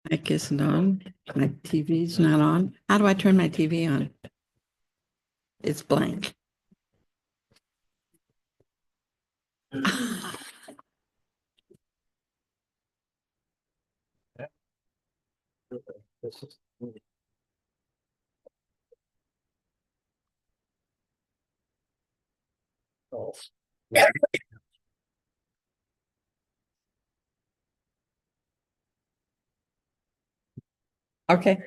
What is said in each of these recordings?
Mic isn't on. My TV's not on. How do I turn my TV on? It's blank. Okay.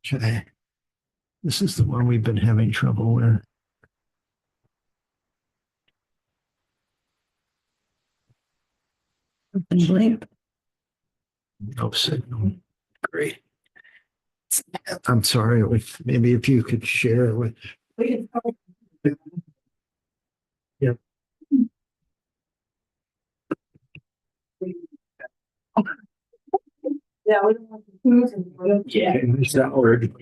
Okay. This is the one we've been having trouble with. Blank. No signal. Great. I'm sorry, maybe if you could share with. Yeah. Yeah, we don't want to. Yeah. Use that word.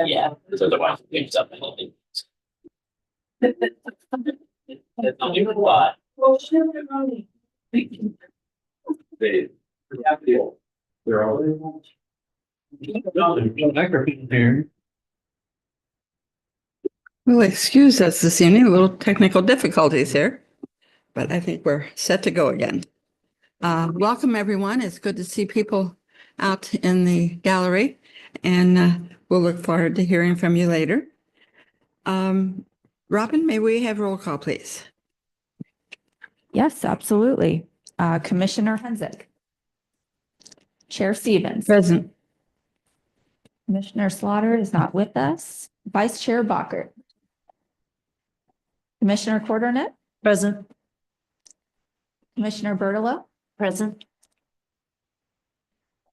Yeah, because otherwise it picks up and it. It's not even a lot. Well, share it, Ronnie. They're all. No, there's no microphone there. Well, excuse us this evening, a little technical difficulties here, but I think we're set to go again. Welcome, everyone. It's good to see people out in the gallery, and we'll look forward to hearing from you later. Robin, may we have roll call, please? Yes, absolutely. Commissioner Hensick. Chair Stevens. Present. Commissioner Slaughter is not with us. Vice Chair Bacher. Commissioner Quarternet. Present. Commissioner Bertolo. Present.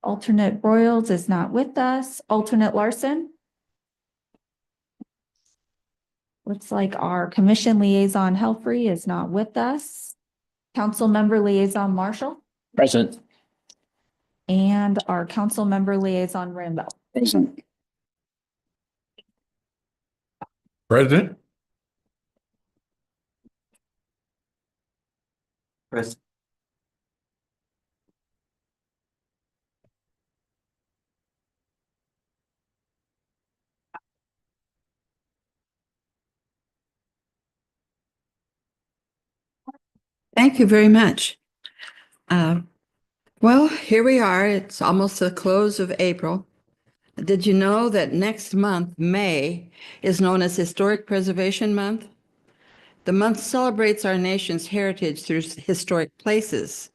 Alternate Broyles is not with us. Alternate Larson. Looks like our Commission Liaison Helfrey is not with us. Council Member Liaison Marshall. Present. And our Council Member Liaison Rambo. Present. President. Present. Thank you very much. Well, here we are. It's almost the close of April. Did you know that next month, May, is known as Historic Preservation Month? The month celebrates our nation's heritage through historic places.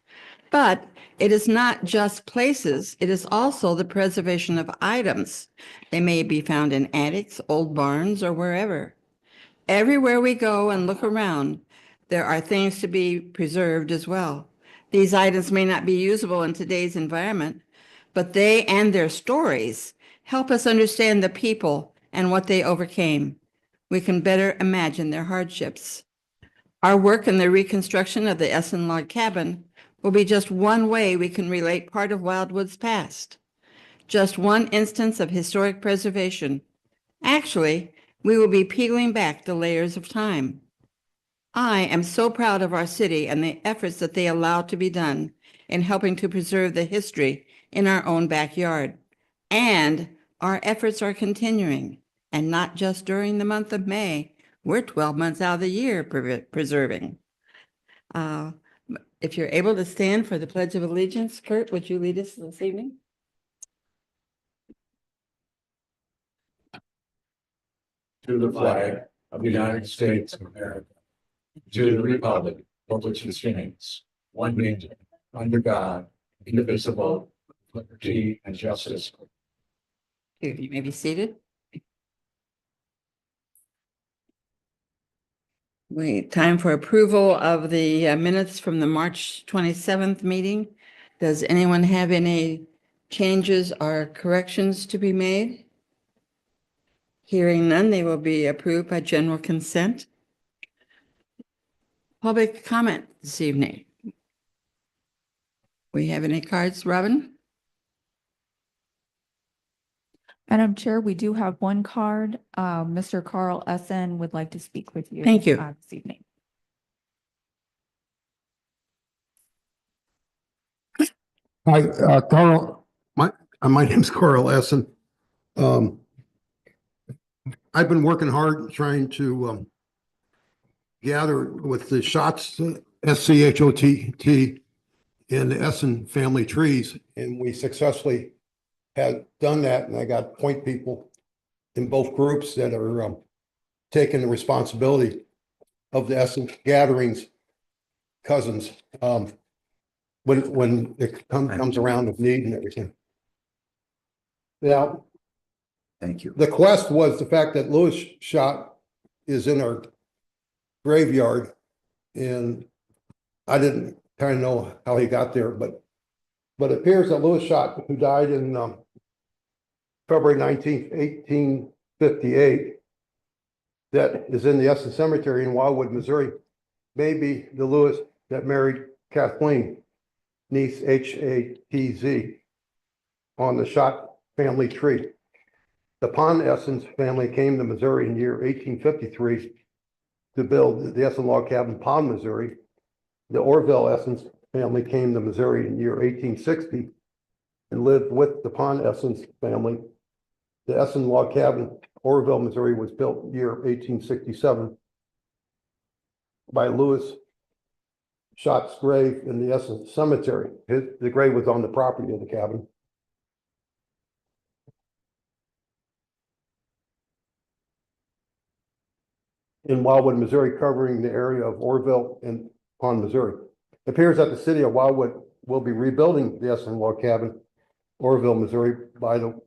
But it is not just places, it is also the preservation of items. They may be found in attics, old barns, or wherever. Everywhere we go and look around, there are things to be preserved as well. These items may not be usable in today's environment, but they and their stories help us understand the people and what they overcame. We can better imagine their hardships. Our work in the reconstruction of the Essen log cabin will be just one way we can relate part of Wildwood's past. Just one instance of historic preservation. Actually, we will be peeling back the layers of time. I am so proud of our city and the efforts that they allow to be done in helping to preserve the history in our own backyard. And our efforts are continuing, and not just during the month of May. We're 12 months out of the year preserving. If you're able to stand for the Pledge of Allegiance, Kurt, would you lead us this evening? To the flag of the United States of America, to the republic for which it stands, one nation, under God, indivisible, with liberty and justice. You may be seated. Wait, time for approval of the minutes from the March 27th meeting. Does anyone have any changes or corrections to be made? Hearing none, they will be approved by general consent. Public comment this evening. We have any cards, Robin? Madam Chair, we do have one card. Mr. Carl Essen would like to speak with you. Thank you. This evening. Hi, Carl, my name's Carl Essen. I've been working hard trying to gather with the SCHOTT, SCHOTT, and the Essen family trees, and we successfully had done that, and I got point people in both groups that are taking the responsibility of the Essen gatherings, cousins. When it comes around of need and everything. Now, Thank you. the quest was the fact that Louis Schott is in our graveyard, and I didn't kind of know how he got there, but it appears that Louis Schott, who died in February 19th, 1858, that is in the Essen Cemetery in Wildwood, Missouri, may be the Louis that married Kathleen, niece H-A-T-Z, on the Schott family tree. The Pond Essens family came to Missouri in year 1853 to build the Essen Log Cabin, Pond, Missouri. The Orville Essens family came to Missouri in year 1860 and lived with the Pond Essens family. The Essen Log Cabin, Orville, Missouri, was built in year 1867 by Louis Schott's grave in the Essen Cemetery. The grave was on the property of the cabin. In Wildwood, Missouri, covering the area of Orville and Pond, Missouri. It appears that the city of Wildwood will be rebuilding the Essen Log Cabin, Orville, Missouri, by the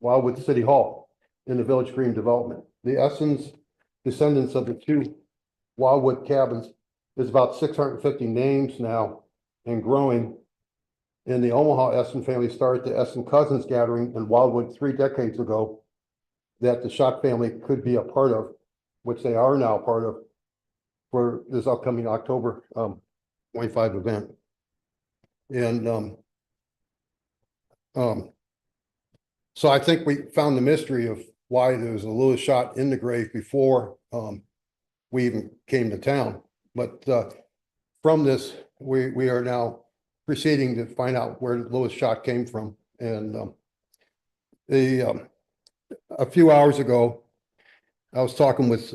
Wildwood City Hall in the Village Green development. The Essens, descendants of the two Wildwood cabins, is about 650 names now and growing. And the Omaha Essen family started the Essen Cousins Gathering in Wildwood 3 decades ago that the Schott family could be a part of, which they are now part of for this upcoming October 25 event. And so I think we found the mystery of why there was a Louis Schott in the grave before we even came to town. But from this, we are now proceeding to find out where Louis Schott came from. And a few hours ago, I was talking with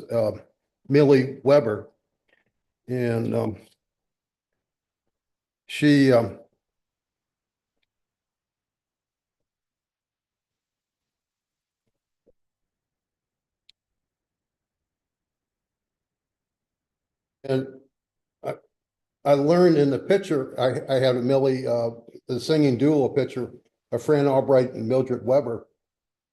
Millie Weber, and she and I learned in the picture, I had a Millie, the singing duo picture of Fran Albright and Mildred Weber.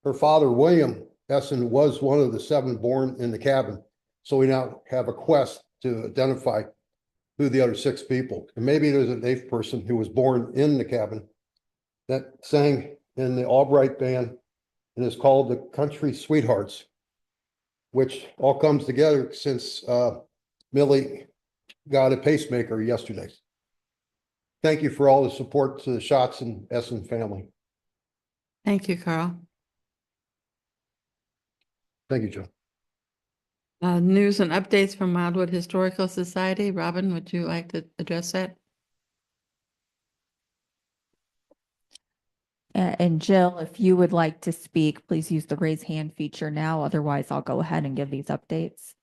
Her father, William Essen, was one of the 7 born in the cabin. So we now have a quest to identify who the other 6 people. And maybe there's an 8th person who was born in the cabin that sang in the Albright band and is called the Country Sweethearts, which all comes together since Millie got a pacemaker yesterday. Thank you for all the support to the Schotts and Essen family. Thank you, Carl. Thank you, Joe. News and updates from Wildwood Historical Society. Robin, would you like to address that? And Jill, if you would like to speak, please use the raise hand feature now. Otherwise, I'll go ahead and give these updates.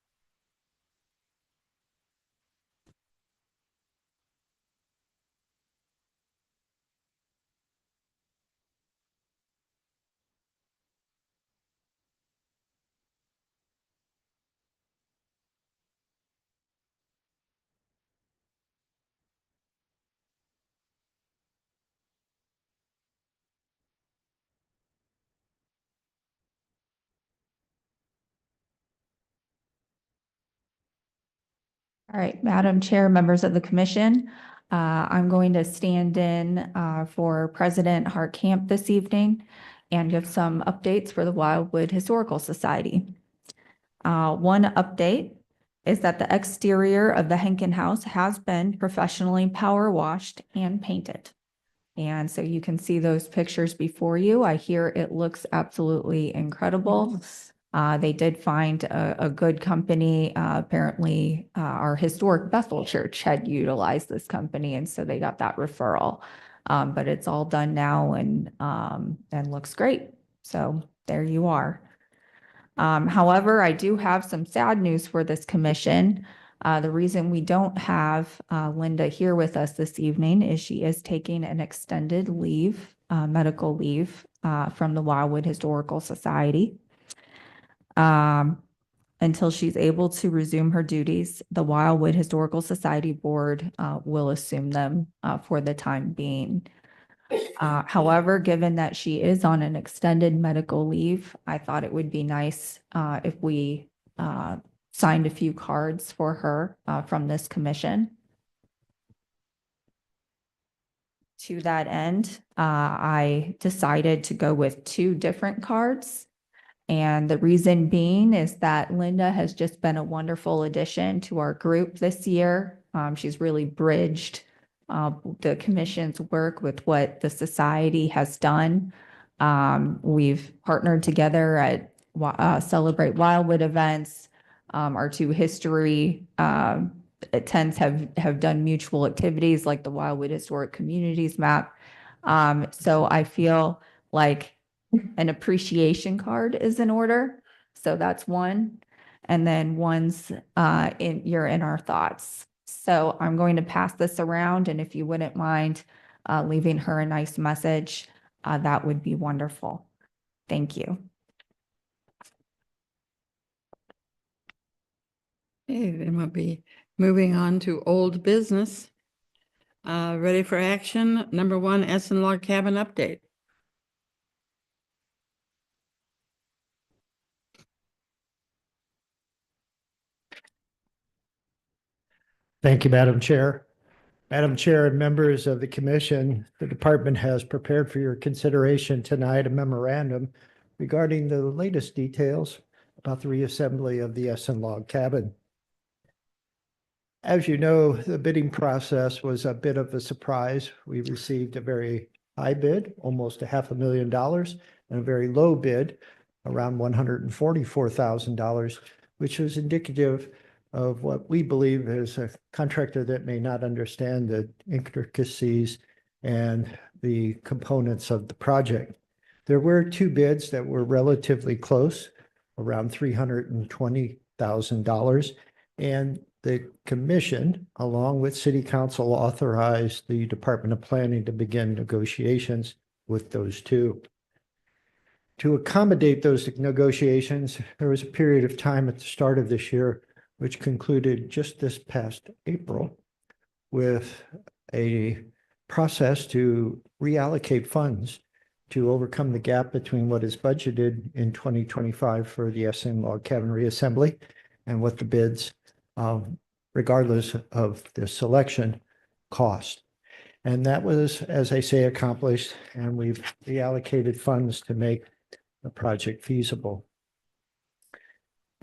All right, Madam Chair, members of the commission, I'm going to stand in for President Hart Camp this evening. and give some updates for the Wildwood Historical Society. One update is that the exterior of the Henkin House has been professionally power washed and painted. And so you can see those pictures before you. I hear it looks absolutely incredible. They did find a good company. Apparently, our historic Bethel Church had utilized this company, and so they got that referral. But it's all done now and looks great. So there you are. However, I do have some sad news for this commission. The reason we don't have Linda here with us this evening is she is taking an extended leave, medical leave from the Wildwood Historical Society. Until she's able to resume her duties, the Wildwood Historical Society Board will assume them for the time being. However, given that she is on an extended medical leave, I thought it would be nice if we signed a few cards for her from this commission. To that end, I decided to go with 2 different cards. And the reason being is that Linda has just been a wonderful addition to our group this year. She's really bridged the commission's work with what the society has done. We've partnered together at Celebrate Wildwood events. Our 2 history attempts have done mutual activities like the Wildwood Historic Communities Map. So I feel like an appreciation card is in order. So that's one. And then one's you're in our thoughts. So I'm going to pass this around, and if you wouldn't mind leaving her a nice message, that would be wonderful. Thank you. Okay, then we'll be moving on to old business. Ready for action? Number 1, Essen Log Cabin update. Thank you, Madam Chair. Madam Chair and members of the commission, the department has prepared for your consideration tonight a memorandum regarding the latest details about the reassembly of the Essen Log Cabin. As you know, the bidding process was a bit of a surprise. We received a very high bid, almost $500,000, and a very low bid, around $144,000, which was indicative of what we believe is a contractor that may not understand the intricacies and the components of the project. There were 2 bids that were relatively close, around $320,000, and the commission, along with City Council, authorized the Department of Planning to begin negotiations with those 2. To accommodate those negotiations, there was a period of time at the start of this year which concluded just this past April with a process to reallocate funds to overcome the gap between what is budgeted in 2025 for the Essen Log Cabin reassembly and what the bids, regardless of the selection, cost. And that was, as I say, accomplished, and we've reallocated funds to make the project feasible.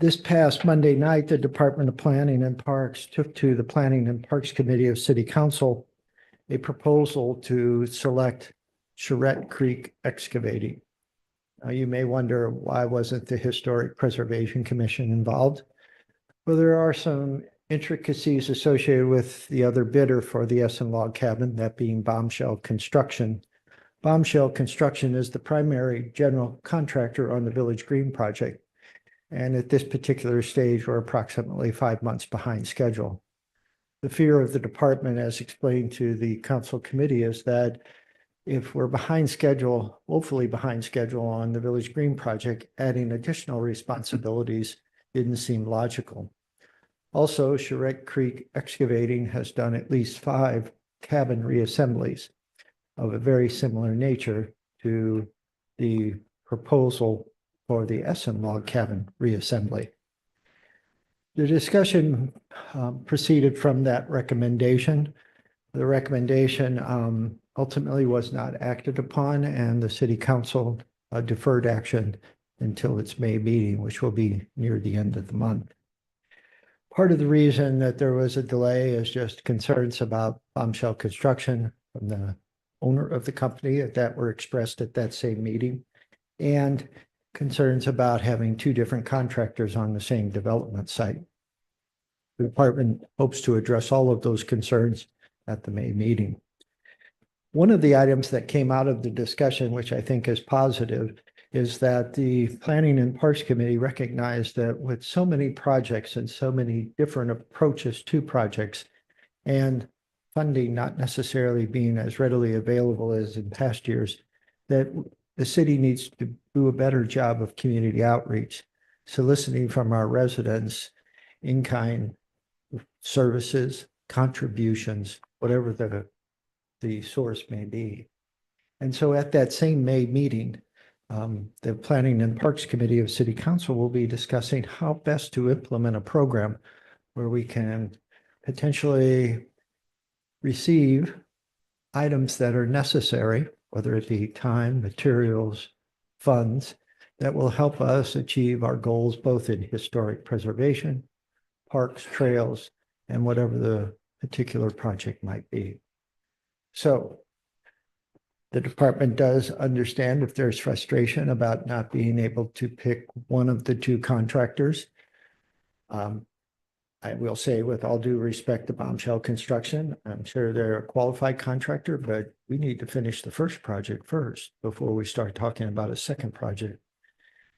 This past Monday night, the Department of Planning and Parks took to the Planning and Parks Committee of City Council a proposal to select Charette Creek Excavating. Now, you may wonder, why wasn't the Historic Preservation Commission involved? Well, there are some intricacies associated with the other bidder for the Essen Log Cabin, that being Bombshell Construction. Bombshell Construction is the primary general contractor on the Village Green project. And at this particular stage, we're approximately 5 months behind schedule. The fear of the department, as explained to the council committee, is that if we're behind schedule, woefully behind schedule on the Village Green project, adding additional responsibilities didn't seem logical. Also, Charette Creek Excavating has done at least 5 cabin reassemblies of a very similar nature to the proposal for the Essen Log Cabin reassembly. The discussion proceeded from that recommendation. The recommendation ultimately was not acted upon, and the City Council a deferred action until its May meeting, which will be near the end of the month. Part of the reason that there was a delay is just concerns about bombshell construction from the owner of the company that were expressed at that same meeting, and concerns about having two different contractors on the same development site. The department hopes to address all of those concerns at the May meeting. One of the items that came out of the discussion, which I think is positive, is that the Planning and Parks Committee recognized that with so many projects and so many different approaches to projects, and funding not necessarily being as readily available as in past years, that the city needs to do a better job of community outreach, soliciting from our residents in-kind services, contributions, whatever the source may be. And so at that same May meeting, the Planning and Parks Committee of City Council will be discussing how best to implement a program where we can potentially receive items that are necessary, whether it be time, materials, funds, that will help us achieve our goals both in historic preservation, parks, trails, and whatever the particular project might be. So the department does understand if there's frustration about not being able to pick one of the two contractors. I will say with all due respect to Bombshell Construction, I'm sure they're a qualified contractor, but we need to finish the first project first before we start talking about a second project,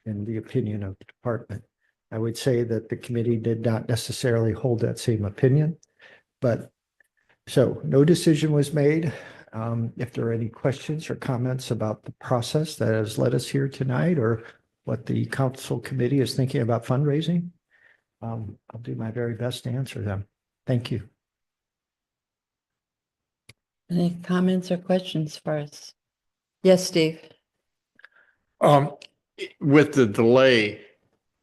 in the opinion of the department. I would say that the committee did not necessarily hold that same opinion, but so no decision was made. If there are any questions or comments about the process that has led us here tonight, or what the council committee is thinking about fundraising, I'll do my very best to answer them. Thank you. Any comments or questions for us? Yes, Steve. With the delay,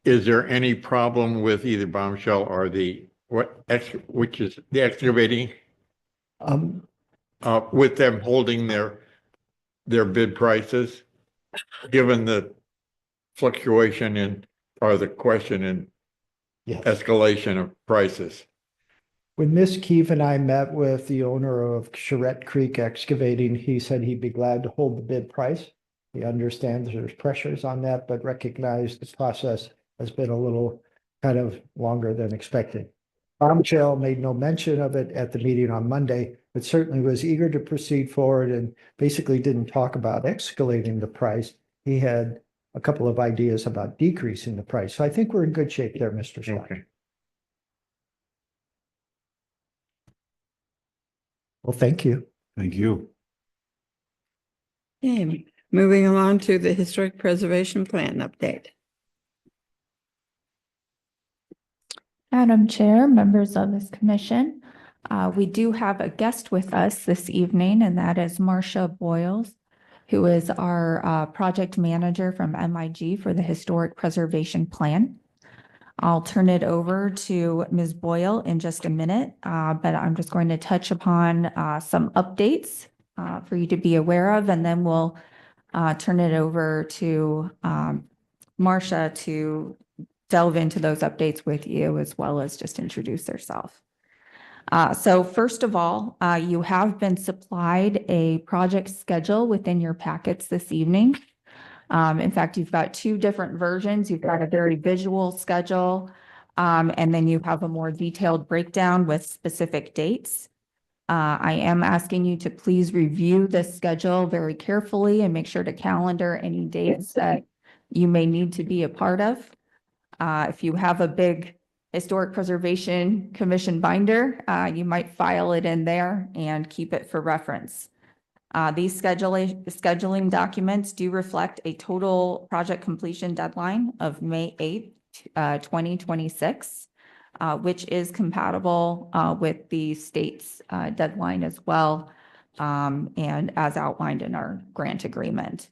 is there any problem with either Bombshell or which is the excavating, with them holding their bid prices, given the fluctuation or the question in Yes. escalation of prices? When Ms. Keefe and I met with the owner of Charette Creek Excavating, he said he'd be glad to hold the bid price. He understands there's pressures on that, but recognized the process has been a little kind of longer than expected. Bombshell made no mention of it at the meeting on Monday, but certainly was eager to proceed forward and basically didn't talk about escalating the price. He had a couple of ideas about decreasing the price. So I think we're in good shape there, Mr. Scott. Okay. Well, thank you. Thank you. Okay, moving along to the Historic Preservation Plan update. Madam Chair, members of this commission, we do have a guest with us this evening, and that is Marcia Boyles, who is our project manager from MIG for the Historic Preservation Plan. I'll turn it over to Ms. Boyle in just a minute, but I'm just going to touch upon some updates for you to be aware of, and then we'll turn it over to Marcia to delve into those updates with you, as well as just introduce herself. So first of all, you have been supplied a project schedule within your packets this evening. In fact, you've got two different versions. You've got a very visual schedule, and then you have a more detailed breakdown with specific dates. I am asking you to please review this schedule very carefully and make sure to calendar any dates that you may need to be a part of. If you have a big Historic Preservation Commission binder, you might file it in there and keep it for reference. These scheduling documents do reflect a total project completion deadline of May 8th, 2026, which is compatible with the state's deadline as well, and as outlined in our grant agreement.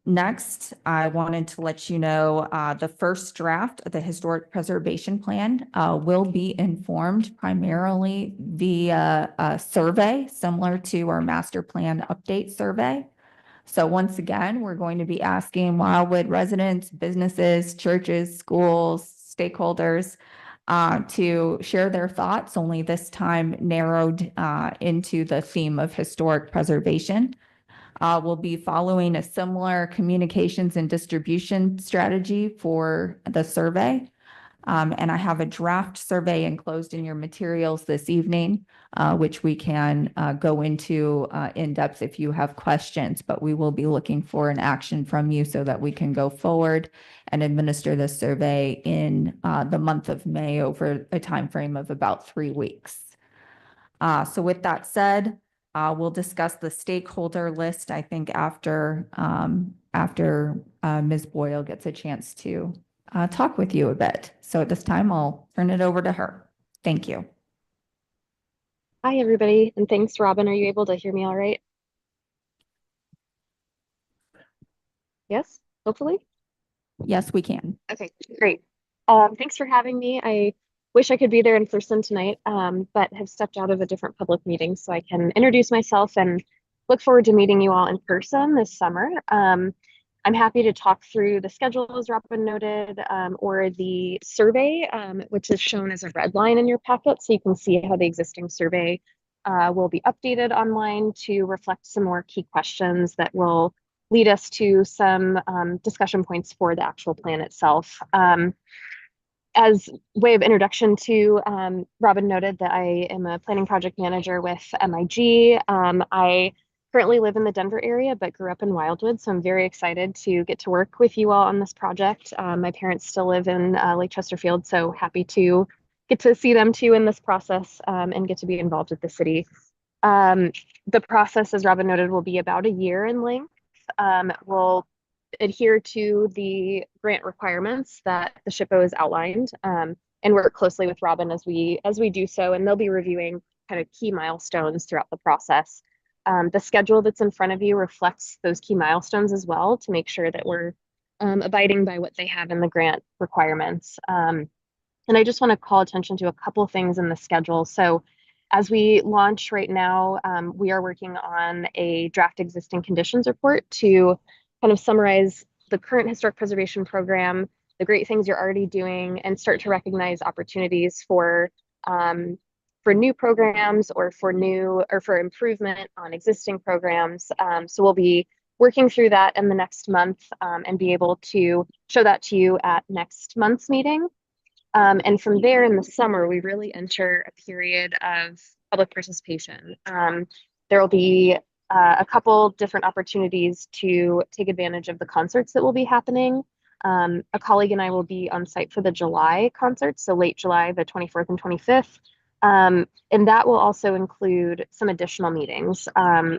Next, I wanted to let you know the first draft of the Historic Preservation Plan will be informed primarily via a survey similar to our master plan update survey. So once again, we're going to be asking Wildwood residents, businesses, churches, schools, stakeholders to share their thoughts, only this time narrowed into the theme of historic preservation. We'll be following a similar communications and distribution strategy for the survey. And I have a draft survey enclosed in your materials this evening, which we can go into in depth if you have questions, but we will be looking for an action from you so that we can go forward and administer this survey in the month of May over a time frame of about 3 weeks. So with that said, we'll discuss the stakeholder list, I think, after Ms. Boyle gets a chance to talk with you a bit. So at this time, I'll turn it over to her. Thank you. Hi, everybody, and thanks, Robin. Are you able to hear me all right? Yes, hopefully. Yes, we can. Okay, great. Thanks for having me. I wish I could be there in person tonight, but have stepped out of a different public meeting so I can introduce myself and look forward to meeting you all in person this summer. I'm happy to talk through the schedule, as Robin noted, or the survey, which is shown as a red line in your packet. So you can see how the existing survey will be updated online to reflect some more key questions that will lead us to some discussion points for the actual plan itself. As way of introduction to, Robin noted that I am a planning project manager with MIG. I currently live in the Denver area, but grew up in Wildwood. So I'm very excited to get to work with you all on this project. My parents still live in Lake Chesterfield, so happy to get to see them too in this process and get to be involved with the city. The process, as Robin noted, will be about a year in length. We'll adhere to the grant requirements that the SHPO has outlined and work closely with Robin as we do so, and they'll be reviewing kind of key milestones throughout the process. The schedule that's in front of you reflects those key milestones as well to make sure that we're abiding by what they have in the grant requirements. And I just want to call attention to a couple things in the schedule. So as we launch right now, we are working on a draft existing conditions report to kind of summarize the current historic preservation program, the great things you're already doing, and start to recognize opportunities for new programs or for improvement on existing programs. So we'll be working through that in the next month and be able to show that to you at next month's meeting. And from there in the summer, we really enter a period of public participation. There will be a couple different opportunities to take advantage of the concerts that will be happening. A colleague and I will be on site for the July concerts, so late July, the 24th and 25th. And that will also include some additional meetings,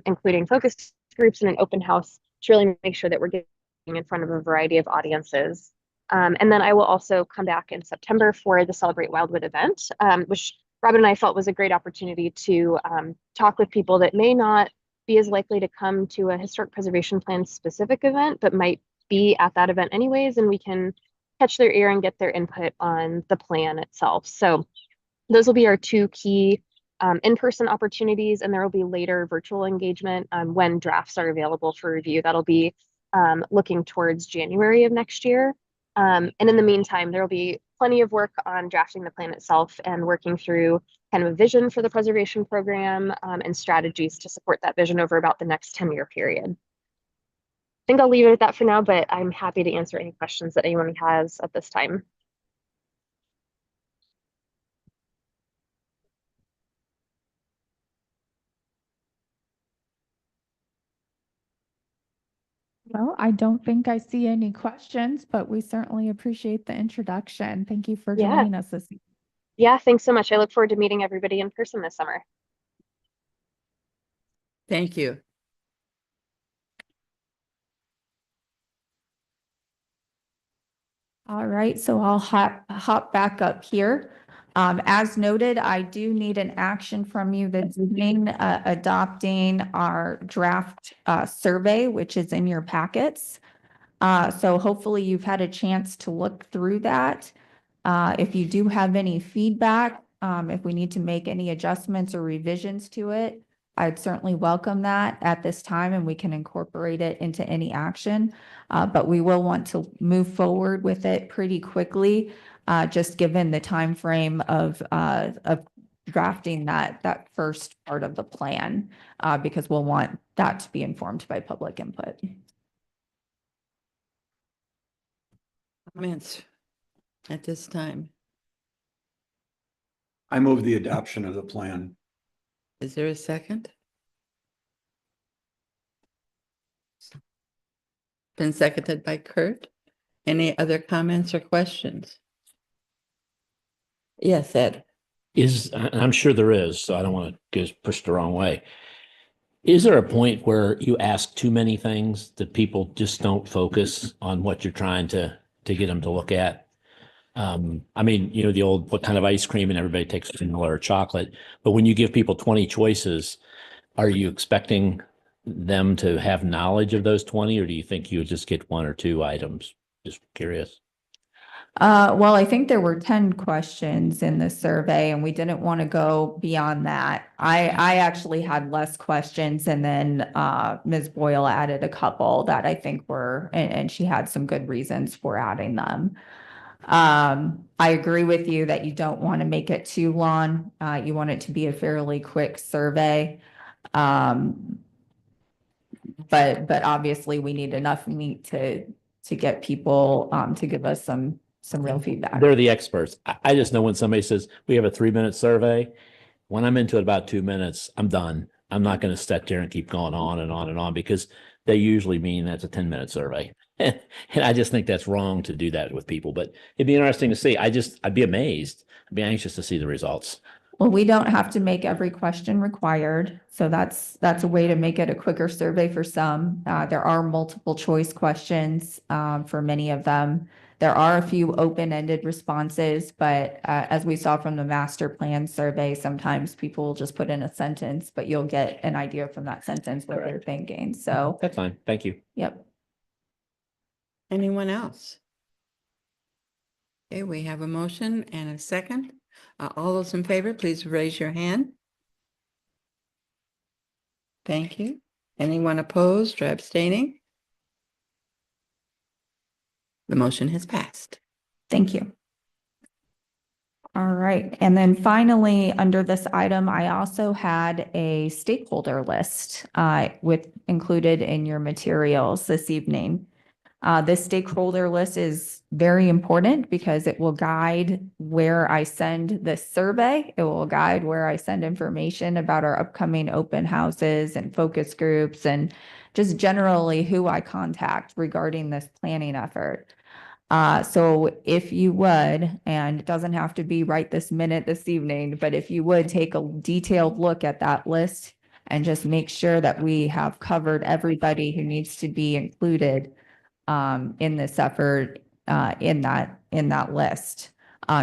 including focus groups and an open house to really make sure that we're getting in front of a variety of audiences. And then I will also come back in September for the Celebrate Wildwood event, which Robin and I felt was a great opportunity to talk with people that may not be as likely to come to a historic preservation plan specific event, but might be at that event anyways, and we can catch their ear and get their input on the plan itself. So those will be our two key in-person opportunities, and there will be later virtual engagement when drafts are available for review. That'll be looking towards January of next year. And in the meantime, there will be plenty of work on drafting the plan itself and working through kind of a vision for the preservation program and strategies to support that vision over about the next 10-year period. I think I'll leave it at that for now, but I'm happy to answer any questions that anyone has at this time. Well, I don't think I see any questions, but we certainly appreciate the introduction. Thank you for Yeah. joining us this evening. Yeah, thanks so much. I look forward to meeting everybody in person this summer. Thank you. All right, so I'll hop back up here. As noted, I do need an action from you this evening, adopting our draft survey, which is in your packets. So hopefully you've had a chance to look through that. If you do have any feedback, if we need to make any adjustments or revisions to it, I'd certainly welcome that at this time, and we can incorporate it into any action. But we will want to move forward with it pretty quickly, just given the time frame of drafting that first part of the plan, because we'll want that to be informed by public input. Comments at this time? I move the adoption of the plan. Is there a second? Been seconded by Kurt. Any other comments or questions? Yes, Ed. And I'm sure there is, so I don't want to get pushed the wrong way. Is there a point where you ask too many things that people just don't focus on what you're trying to get them to look at? I mean, you know, the old, what kind of ice cream, and everybody takes vanilla or chocolate, but when you give people 20 choices, are you expecting them to have knowledge of those 20, or do you think you would just get 1 or 2 items? Just curious. Well, I think there were 10 questions in the survey, and we didn't want to go beyond that. I actually had less questions, and then Ms. Boyle added a couple that I think were, and she had some good reasons for adding them. I agree with you that you don't want to make it too long. You want it to be a fairly quick survey. But obviously we need enough meat to get people to give us some real feedback. They're the experts. I just know when somebody says we have a 3-minute survey, when I'm into it about 2 minutes, I'm done. I'm not going to sit there and keep going on and on and on, because they usually mean that's a 10-minute survey. And I just think that's wrong to do that with people, but it'd be interesting to see. I'd be amazed. I'd be anxious to see the results. Well, we don't have to make every question required. So that's a way to make it a quicker survey for some. There are multiple choice questions for many of them. There are a few open-ended responses, but as we saw from the master plan survey, sometimes people will just put in a sentence, but you'll get an idea from that sentence what they're thinking. So, That's fine. Thank you. yep. Anyone else? Okay, we have a motion and a second. All those in favor, please raise your hand. Thank you. Anyone opposed or abstaining? The motion has passed. Thank you. All right. And then finally, under this item, I also had a stakeholder list with included in your materials this evening. This stakeholder list is very important because it will guide where I send this survey. It will guide where I send information about our upcoming open houses and focus groups, and just generally who I contact regarding this planning effort. So if you would, and it doesn't have to be right this minute this evening, but if you would take a detailed look at that list and just make sure that we have covered everybody who needs to be included in this effort, in that list.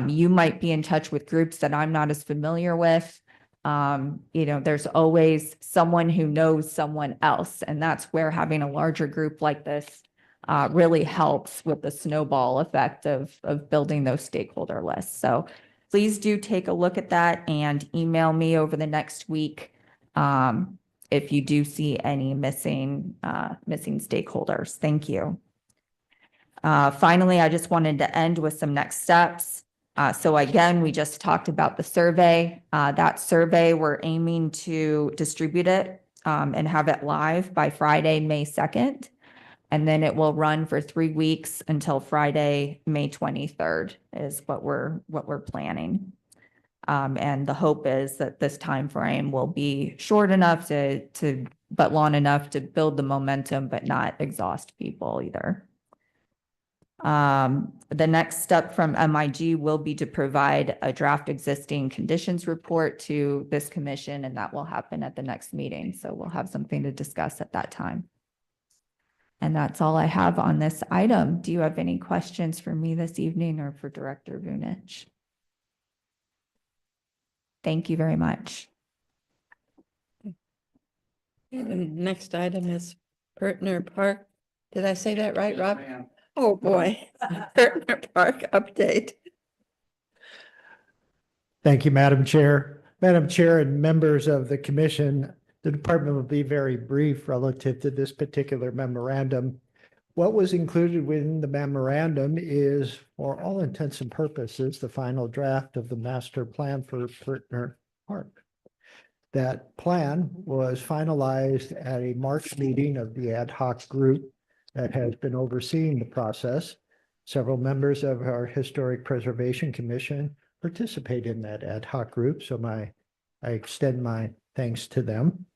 You might be in touch with groups that I'm not as familiar with. There's always someone who knows someone else, and that's where having a larger group like this really helps with the snowball effect of building those stakeholder lists. So please do take a look at that and email me over the next week if you do see any missing stakeholders. Thank you. Finally, I just wanted to end with some next steps. So again, we just talked about the survey. That survey, we're aiming to distribute it and have it live by Friday, May 2nd. And then it will run for 3 weeks until Friday, May 23rd is what we're planning. And the hope is that this time frame will be short enough but long enough to build the momentum, but not exhaust people either. The next step from MIG will be to provide a draft existing conditions report to this commission, and that will happen at the next meeting. So we'll have something to discuss at that time. And that's all I have on this item. Do you have any questions for me this evening or for Director Vunich? Thank you very much. The next item is Pertner Park. Did I say that right, Rob? Oh, boy. Pertner Park update. Thank you, Madam Chair. Madam Chair and members of the commission, The department will be very brief relative to this particular memorandum. What was included within the memorandum is, for all intents and purposes, the final draft of the master plan for Pertner Park. That plan was finalized at a March meeting of the ad hoc group that has been overseeing the process. Several members of our Historic Preservation Commission participate in that ad hoc group, so I extend my thanks to them.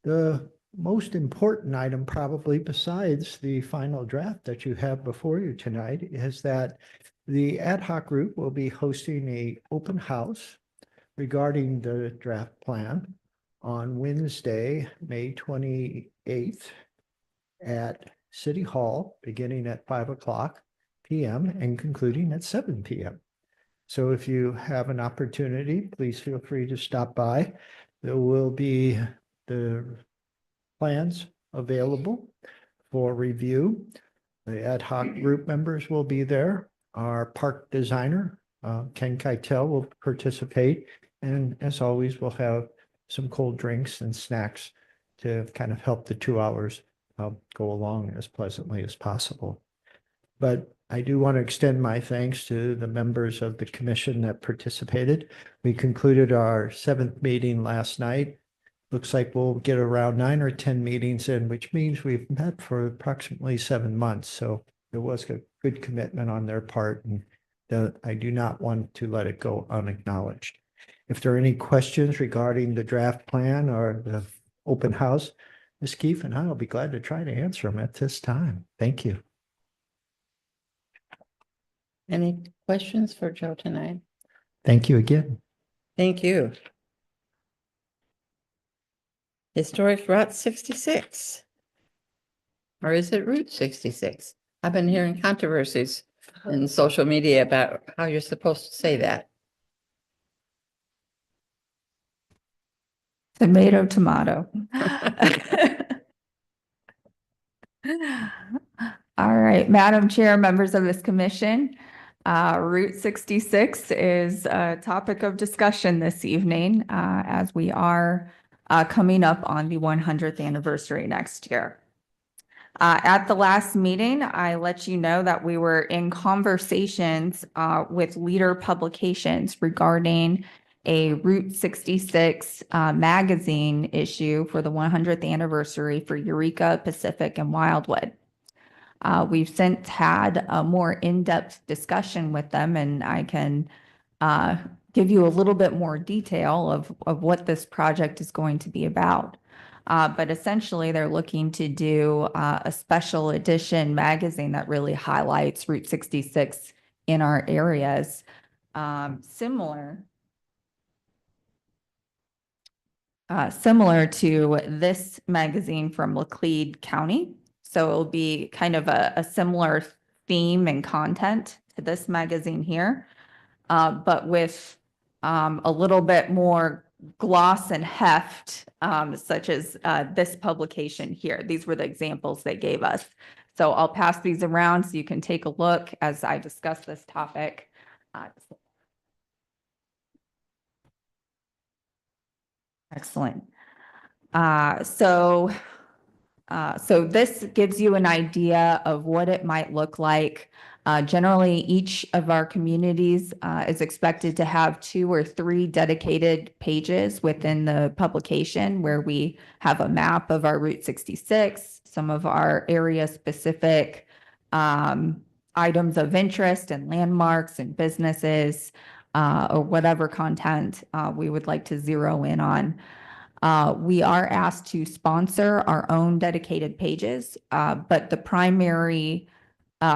The most important item, probably besides the final draft that you have before you tonight, is that the ad hoc group will be hosting an open house regarding the draft plan on Wednesday, May 28th at City Hall, beginning at 5:00 p.m. and concluding at 7 p.m. So if you have an opportunity, please feel free to stop by. There will be the plans available for review. The ad hoc group members will be there. Our park designer, Ken Keitel, will participate. And as always, we'll have some cold drinks and snacks to kind of help the 2 hours go along as pleasantly as possible. But I do want to extend my thanks to the members of the commission that participated. We concluded our 7th meeting last night. Looks like we'll get around 9 or 10 meetings in, which means we've met for approximately 7 months. So there was a good commitment on their part, and I do not want to let it go unacknowledged. If there are any questions regarding the draft plan or the open house, Ms. Keefe and I will be glad to try to answer them at this time. Thank you. Any questions for Joe tonight? Thank you again. Thank you. Historic Route 66. Or is it Route 66? I've been hearing controversies in social media about how you're supposed to say that. Tomato, tomato. All right, Madam Chair, members of this commission, Route 66 is a topic of discussion this evening as we are coming up on the 100th anniversary next year. At the last meeting, I let you know that we were in conversations with Leader Publications regarding a Route 66 magazine issue for the 100th anniversary for Eureka, Pacific, and Wildwood. We've since had a more in-depth discussion with them, and I can give you a little bit more detail of what this project is going to be about. But essentially, they're looking to do a special edition magazine that really highlights Route 66 in our areas, similar to this magazine from Laclede County. So it'll be kind of a similar theme and content to this magazine here, but with a little bit more gloss and heft, such as this publication here. These were the examples they gave us. So I'll pass these around so you can take a look as I discuss this topic. Excellent. So this gives you an idea of what it might look like. Generally, each of our communities is expected to have 2 or 3 dedicated pages within the publication where we have a map of our Route 66, some of our area-specific items of interest and landmarks and businesses, or whatever content we would like to zero in on. We are asked to sponsor our own dedicated pages, but the primary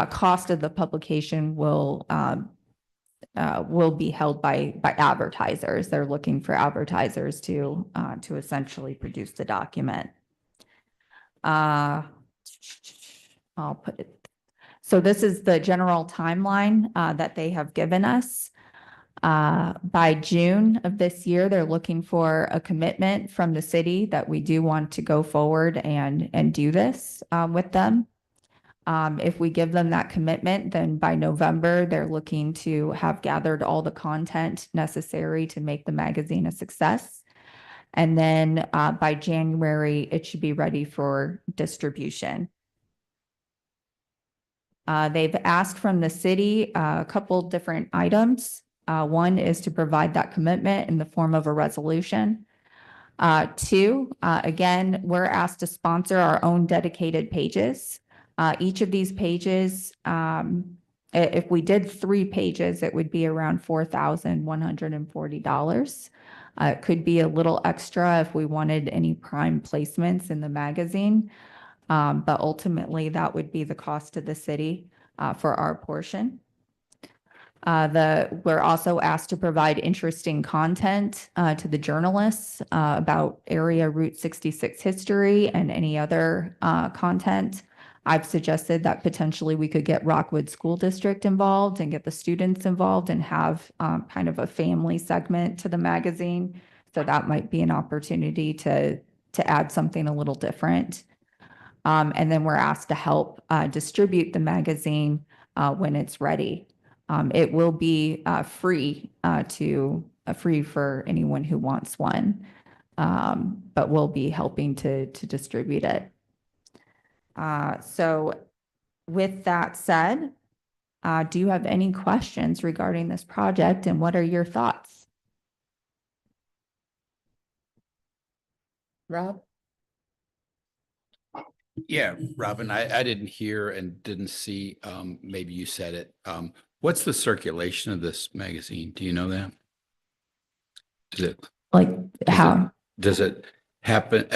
cost of the publication will be held by advertisers. They're looking for advertisers to essentially produce the document. I'll put it. So this is the general timeline that they have given us. By June of this year, they're looking for a commitment from the city that we do want to go forward and do this with them. If we give them that commitment, then by November, they're looking to have gathered all the content necessary to make the magazine a success. And then by January, it should be ready for distribution. They've asked from the city a couple different items. One is to provide that commitment in the form of a resolution. Two, again, we're asked to sponsor our own dedicated pages. Each of these pages, if we did 3 pages, it would be around $4,140. It could be a little extra if we wanted any prime placements in the magazine. But ultimately, that would be the cost to the city for our portion. We're also asked to provide interesting content to the journalists about area Route 66 history and any other content. I've suggested that potentially we could get Rockwood School District involved and get the students involved and have kind of a family segment to the magazine. So that might be an opportunity to add something a little different. And then we're asked to help distribute the magazine when it's ready. It will be free for anyone who wants one, but we'll be helping to distribute it. So with that said, do you have any questions regarding this project and what are your thoughts? Rob? Yeah, Robin, I didn't hear and didn't see, maybe you said it. What's the circulation of this magazine? Do you know that? Does it happen?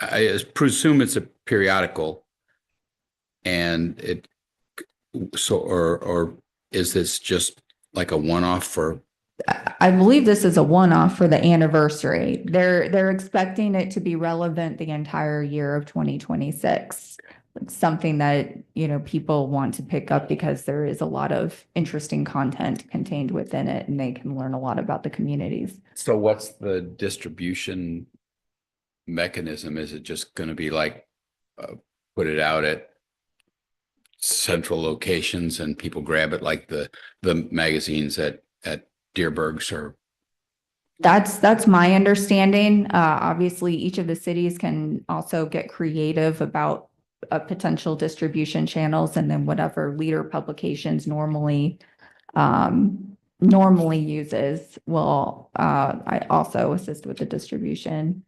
I presume it's a periodical and or is this just like a one-off for? I believe this is a one-off for the anniversary. They're expecting it to be relevant the entire year of 2026. It's something that, people want to pick up because there is a lot of interesting content contained within it and they can learn a lot about the communities. So what's the distribution mechanism? Is it just going to be like put it out at central locations and people grab it like the magazines at Deerberg's or? That's my understanding. Obviously, each of the cities can also get creative about potential distribution channels, and then whatever Leader Publications normally uses will I also assist with the distribution.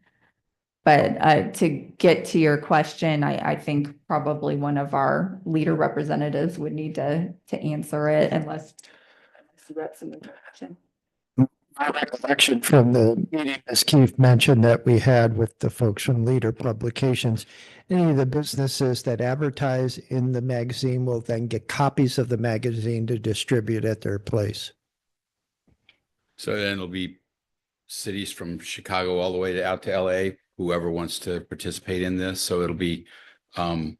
But to get to your question, I think probably one of our Leader representatives would need to answer it unless you got some information. My recollection from the meeting, as Keith mentioned, that we had with the folks from Leader Publications, any of the businesses that advertise in the magazine will then get copies of the magazine to distribute at their place. So then it'll be cities from Chicago all the way out to LA, whoever wants to participate in this. So it'll be, I'm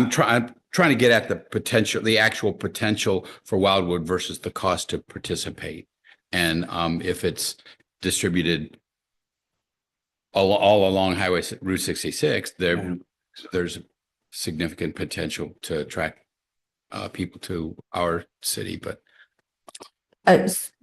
trying to get at the actual potential for Wildwood versus the cost to participate. And if it's distributed all along Route 66, there's significant potential to attract people to our city. But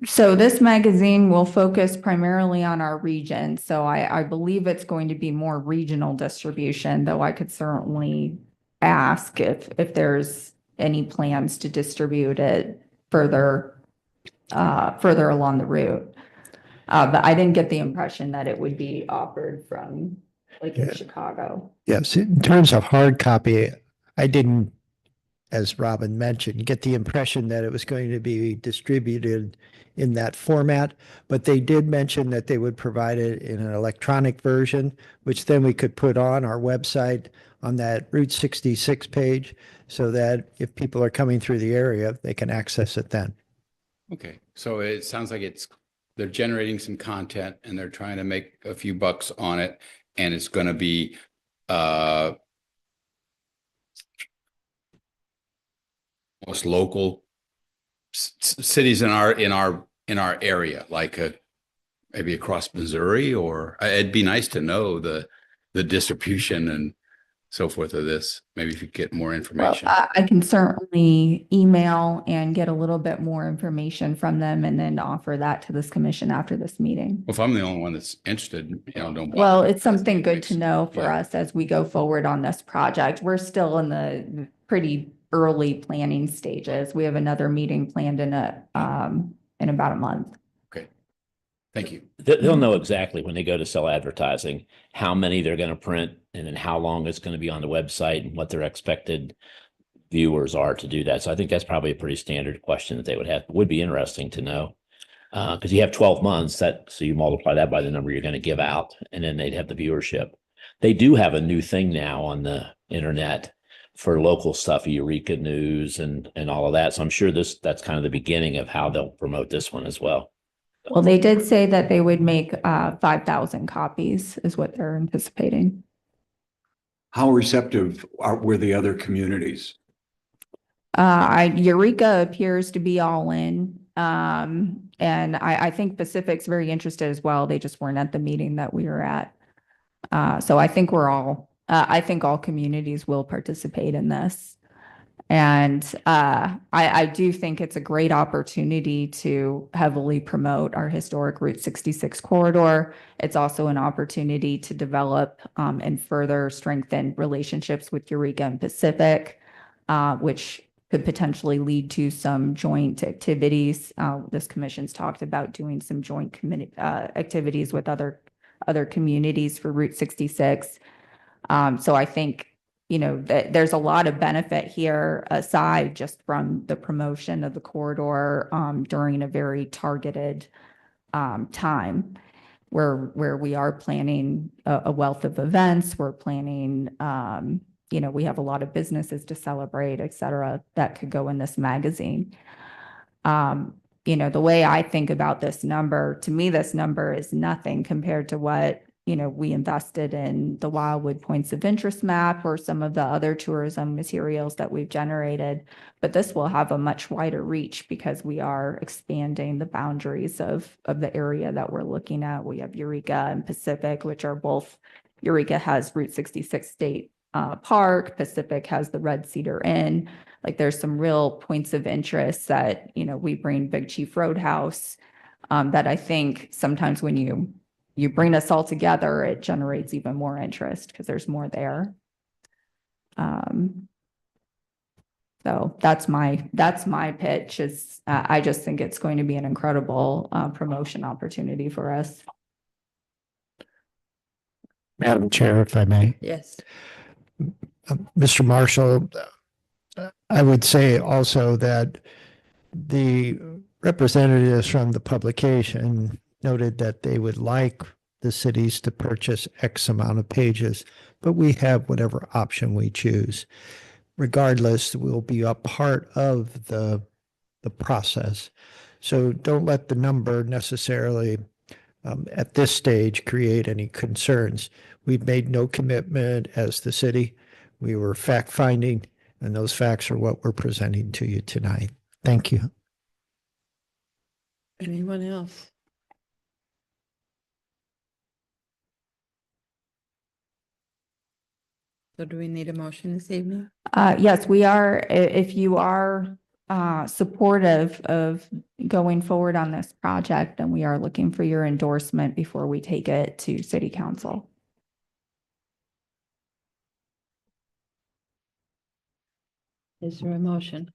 so this magazine will focus primarily on our region. So I believe it's going to be more regional distribution, though I could certainly ask if there's any plans to distribute it further along the route. But I didn't get the impression that it would be offered from in Chicago. Yes, in terms of hard copy, I didn't, as Robin mentioned, get the impression that it was going to be distributed in that format, but they did mention that they would provide it in an electronic version, which then we could put on our website on that Route 66 page so that if people are coming through the area, they can access it then. okay, so it sounds like they're generating some content and they're trying to make a few bucks on it, and it's going to be most local cities in our area, like maybe across Missouri, or it'd be nice to know the distribution and so forth of this? Maybe if you get more Well, information. I can certainly email and get a little bit more information from them and then offer that to this commission after this meeting. If I'm the only one that's interested, don't bother. Well, it's something good to know for Yeah. us as we go forward on this project. We're still in the pretty early planning stages. We have another meeting planned in about a month. Thank you. They'll know exactly when they go to sell advertising, how many they're going to print and then how long it's going to be on the website and what their expected viewers are to do that. So I think that's probably a pretty standard question that they would be interesting to know. Because you have 12 months so you multiply that by the number you're going to give out and then they'd have the viewership. They do have a new thing now on the internet for local stuff, Eureka News and all of that. So I'm sure that's kind of the beginning of how they'll promote this one as well. Well, they did say that they would make 5,000 copies is what they're anticipating. How receptive were the other communities? Eureka appears to be all in. And I think Pacific's very interested as well. They just weren't at the meeting that we were at. So I think I think all communities will participate in this. And I do think it's a great opportunity to heavily promote our historic Route 66 corridor. It's also an opportunity to develop and further strengthen relationships with Eureka and Pacific, which could potentially lead to some joint activities. This commission's talked about doing some joint activities with other communities for Route 66. So I think there's a lot of benefit here aside just from the promotion of the corridor during a very targeted time where we are planning a wealth of events. We're planning, we have a lot of businesses to celebrate, et cetera, that could go in this magazine. The way I think about this number, to me, this number is nothing compared to what we invested in the Wildwood Points of Interest map or some of the other tourism materials that we've generated. But this will have a much wider reach because we are expanding the boundaries of the area that we're looking at. We have Eureka and Pacific, which are both, Eureka has Route 66 State Park, Pacific has the Red Cedar Inn. Like there's some real points of interest that, we bring Big Chief Roadhouse that I think sometimes when you bring us all together, it generates even more interest because there's more there. So that's my pitch is I just think it's going to be an incredible promotion opportunity for us. Madam Chair, if I may. Yes. Mr. Marshall, I would say also that the representatives from the publication noted that they would like the cities to purchase X amount of pages, but we have whatever option we choose. Regardless, we'll be a part of the process. So don't let the number necessarily at this stage create any concerns. We've made no commitment as the city. We were fact finding, and those facts are what we're presenting to you tonight. Thank you. Anyone else? So do we need a motion this evening? Yes, we are. If you are supportive of going forward on this project, then we are looking for your endorsement before we take it to City Council. Is there a motion?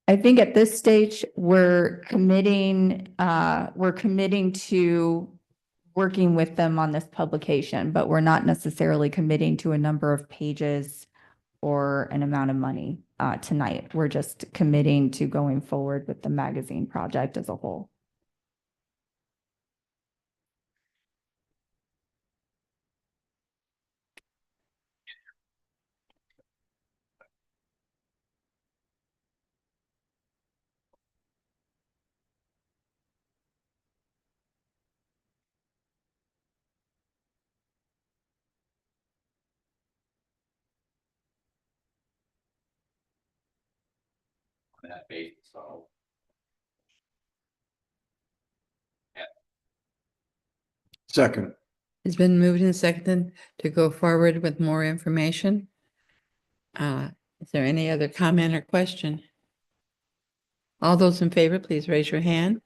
I think at this stage, we're committing to working with them on this publication, but we're not necessarily committing to a number of pages or an amount of money tonight. We're just committing to going forward with the magazine project as a whole. that basis, so. Second. It's been moved and seconded to go forward with more information. Is there any other comment or question? All those in favor, please raise your hand.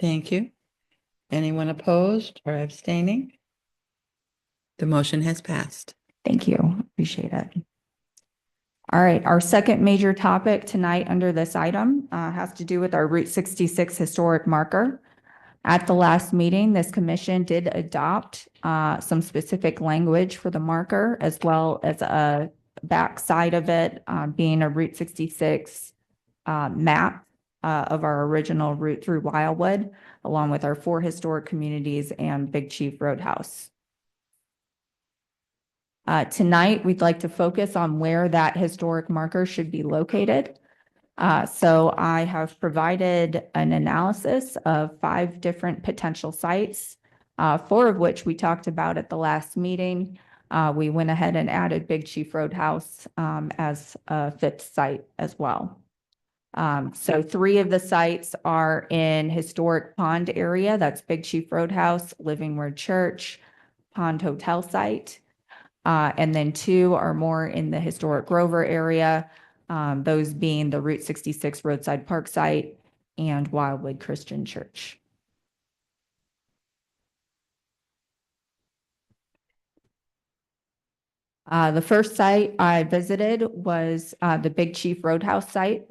Thank you. Anyone opposed or abstaining? The motion has passed. Thank you. Appreciate it. All right, our second major topic tonight under this item has to do with our Route 66 historic marker. At the last meeting, this commission did adopt some specific language for the marker, as well as a backside of it being a Route 66 map of our original route through Wildwood, along with our 4 historic communities and Big Chief Roadhouse. Tonight, we'd like to focus on where that historic marker should be located. So I have provided an analysis of 5 different potential sites, 4 of which we talked about at the last meeting. We went ahead and added Big Chief Roadhouse as a 5th site as well. So 3 of the sites are in historic pond area. That's Big Chief Roadhouse, Living Word Church, Pond Hotel site. And then 2 are more in the historic Grover area, those being the Route 66 roadside park site and Wildwood Christian Church. The first site I visited was the Big Chief Roadhouse site.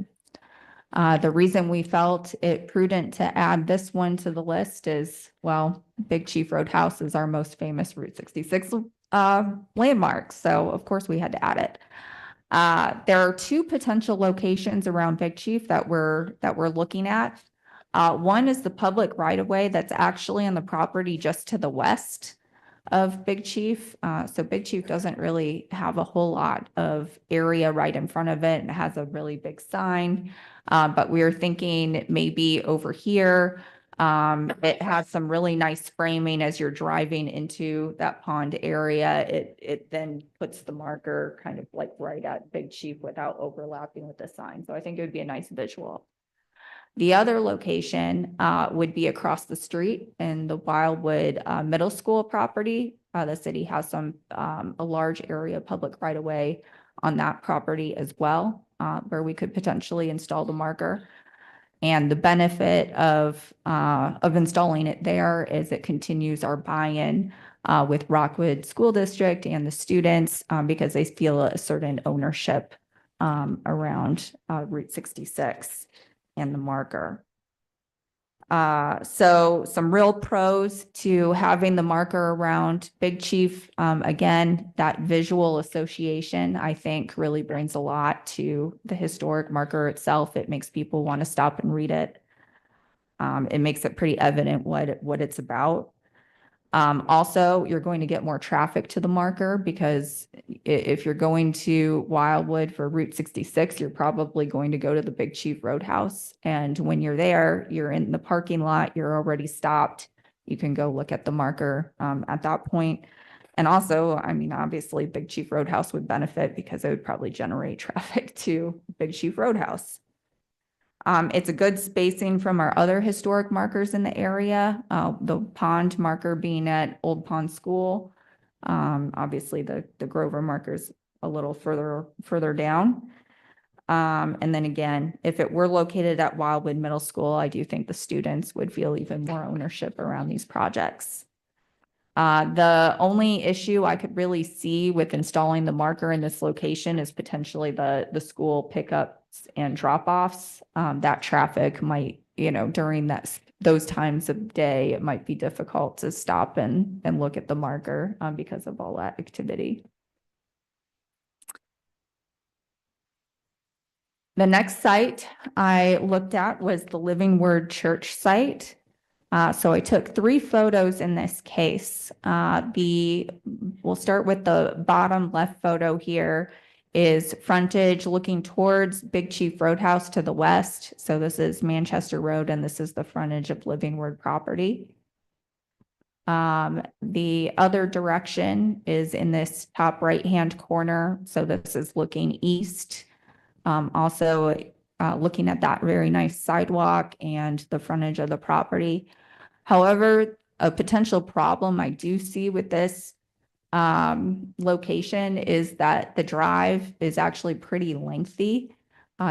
The reason we felt it prudent to add this one to the list is, well, Big Chief Roadhouse is our most famous Route 66 landmark, so of course we had to add it. There are 2 potential locations around Big Chief that we're looking at. One is the public right-of-way that's actually on the property just to the west of Big Chief. So Big Chief doesn't really have a whole lot of area right in front of it. It has a really big sign, but we are thinking maybe over here. It has some really nice framing as you're driving into that pond area. It then puts the marker kind of like right at Big Chief without overlapping with the sign. So I think it would be a nice visual. The other location would be across the street in the Wildwood Middle School property. The city has a large area of public right of way on that property as well, where we could potentially install the marker. And the benefit of installing it there is it continues our buy-in with Rockwood School District and the students because they feel a certain ownership around Route 66 and the marker. So some real pros to having the marker around Big Chief. Again, that visual association, I think, really brings a lot to the historic marker itself. It makes people want to stop and read it. It makes it pretty evident what it's about. Also, you're going to get more traffic to the marker because if you're going to Wildwood for Route 66, you're probably going to go to the Big Chief Roadhouse. And when you're there, you're in the parking lot, you're already stopped. You can go look at the marker at that point. And also, I mean, obviously, Big Chief Roadhouse would benefit because it would probably generate traffic to Big Chief Roadhouse. It's a good spacing from our other historic markers in the area, the pond marker being at Old Pond School. Obviously, the Grover marker's a little further down. And then again, if it were located at Wildwood Middle School, I do think the students would feel even more ownership around these projects. The only issue I could really see with installing the marker in this location is potentially the school pickups and drop-offs. That traffic might, during those times of day, it might be difficult to stop and look at the marker because of all that activity. The next site I looked at was the Living Word Church site. So I took 3 photos in this case. We'll start with the bottom left photo here is frontage looking towards Big Chief Roadhouse to the west. So this is Manchester Road and this is the frontage of Living Word property. The other direction is in this top right-hand corner. So this is looking east Also, looking at that very nice sidewalk and the frontage of the property. However, a potential problem I do see with this location is that the drive is actually pretty lengthy.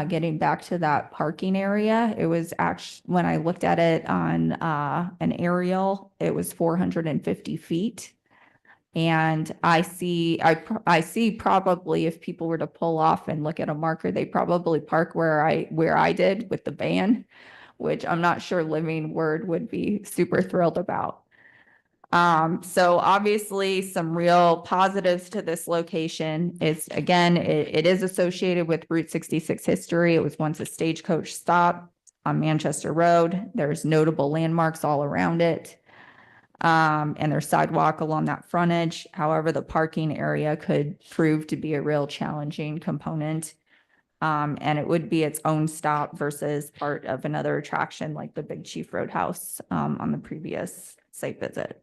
Getting back to that parking area, it was actually, when I looked at it on an aerial, it was 450 feet. And I see probably if people were to pull off and look at a marker, they probably park where I did with the van, which I'm not sure Living Word would be super thrilled about. So obviously some real positives to this location is, again, it is associated with Route 66 history. It was once a stagecoach stop on Manchester Road. There's notable landmarks all around it. And there's sidewalk along that frontage. However, the parking area could prove to be a real challenging component. And it would be its own stop versus part of another attraction like the Big Chief Roadhouse on the previous site visit.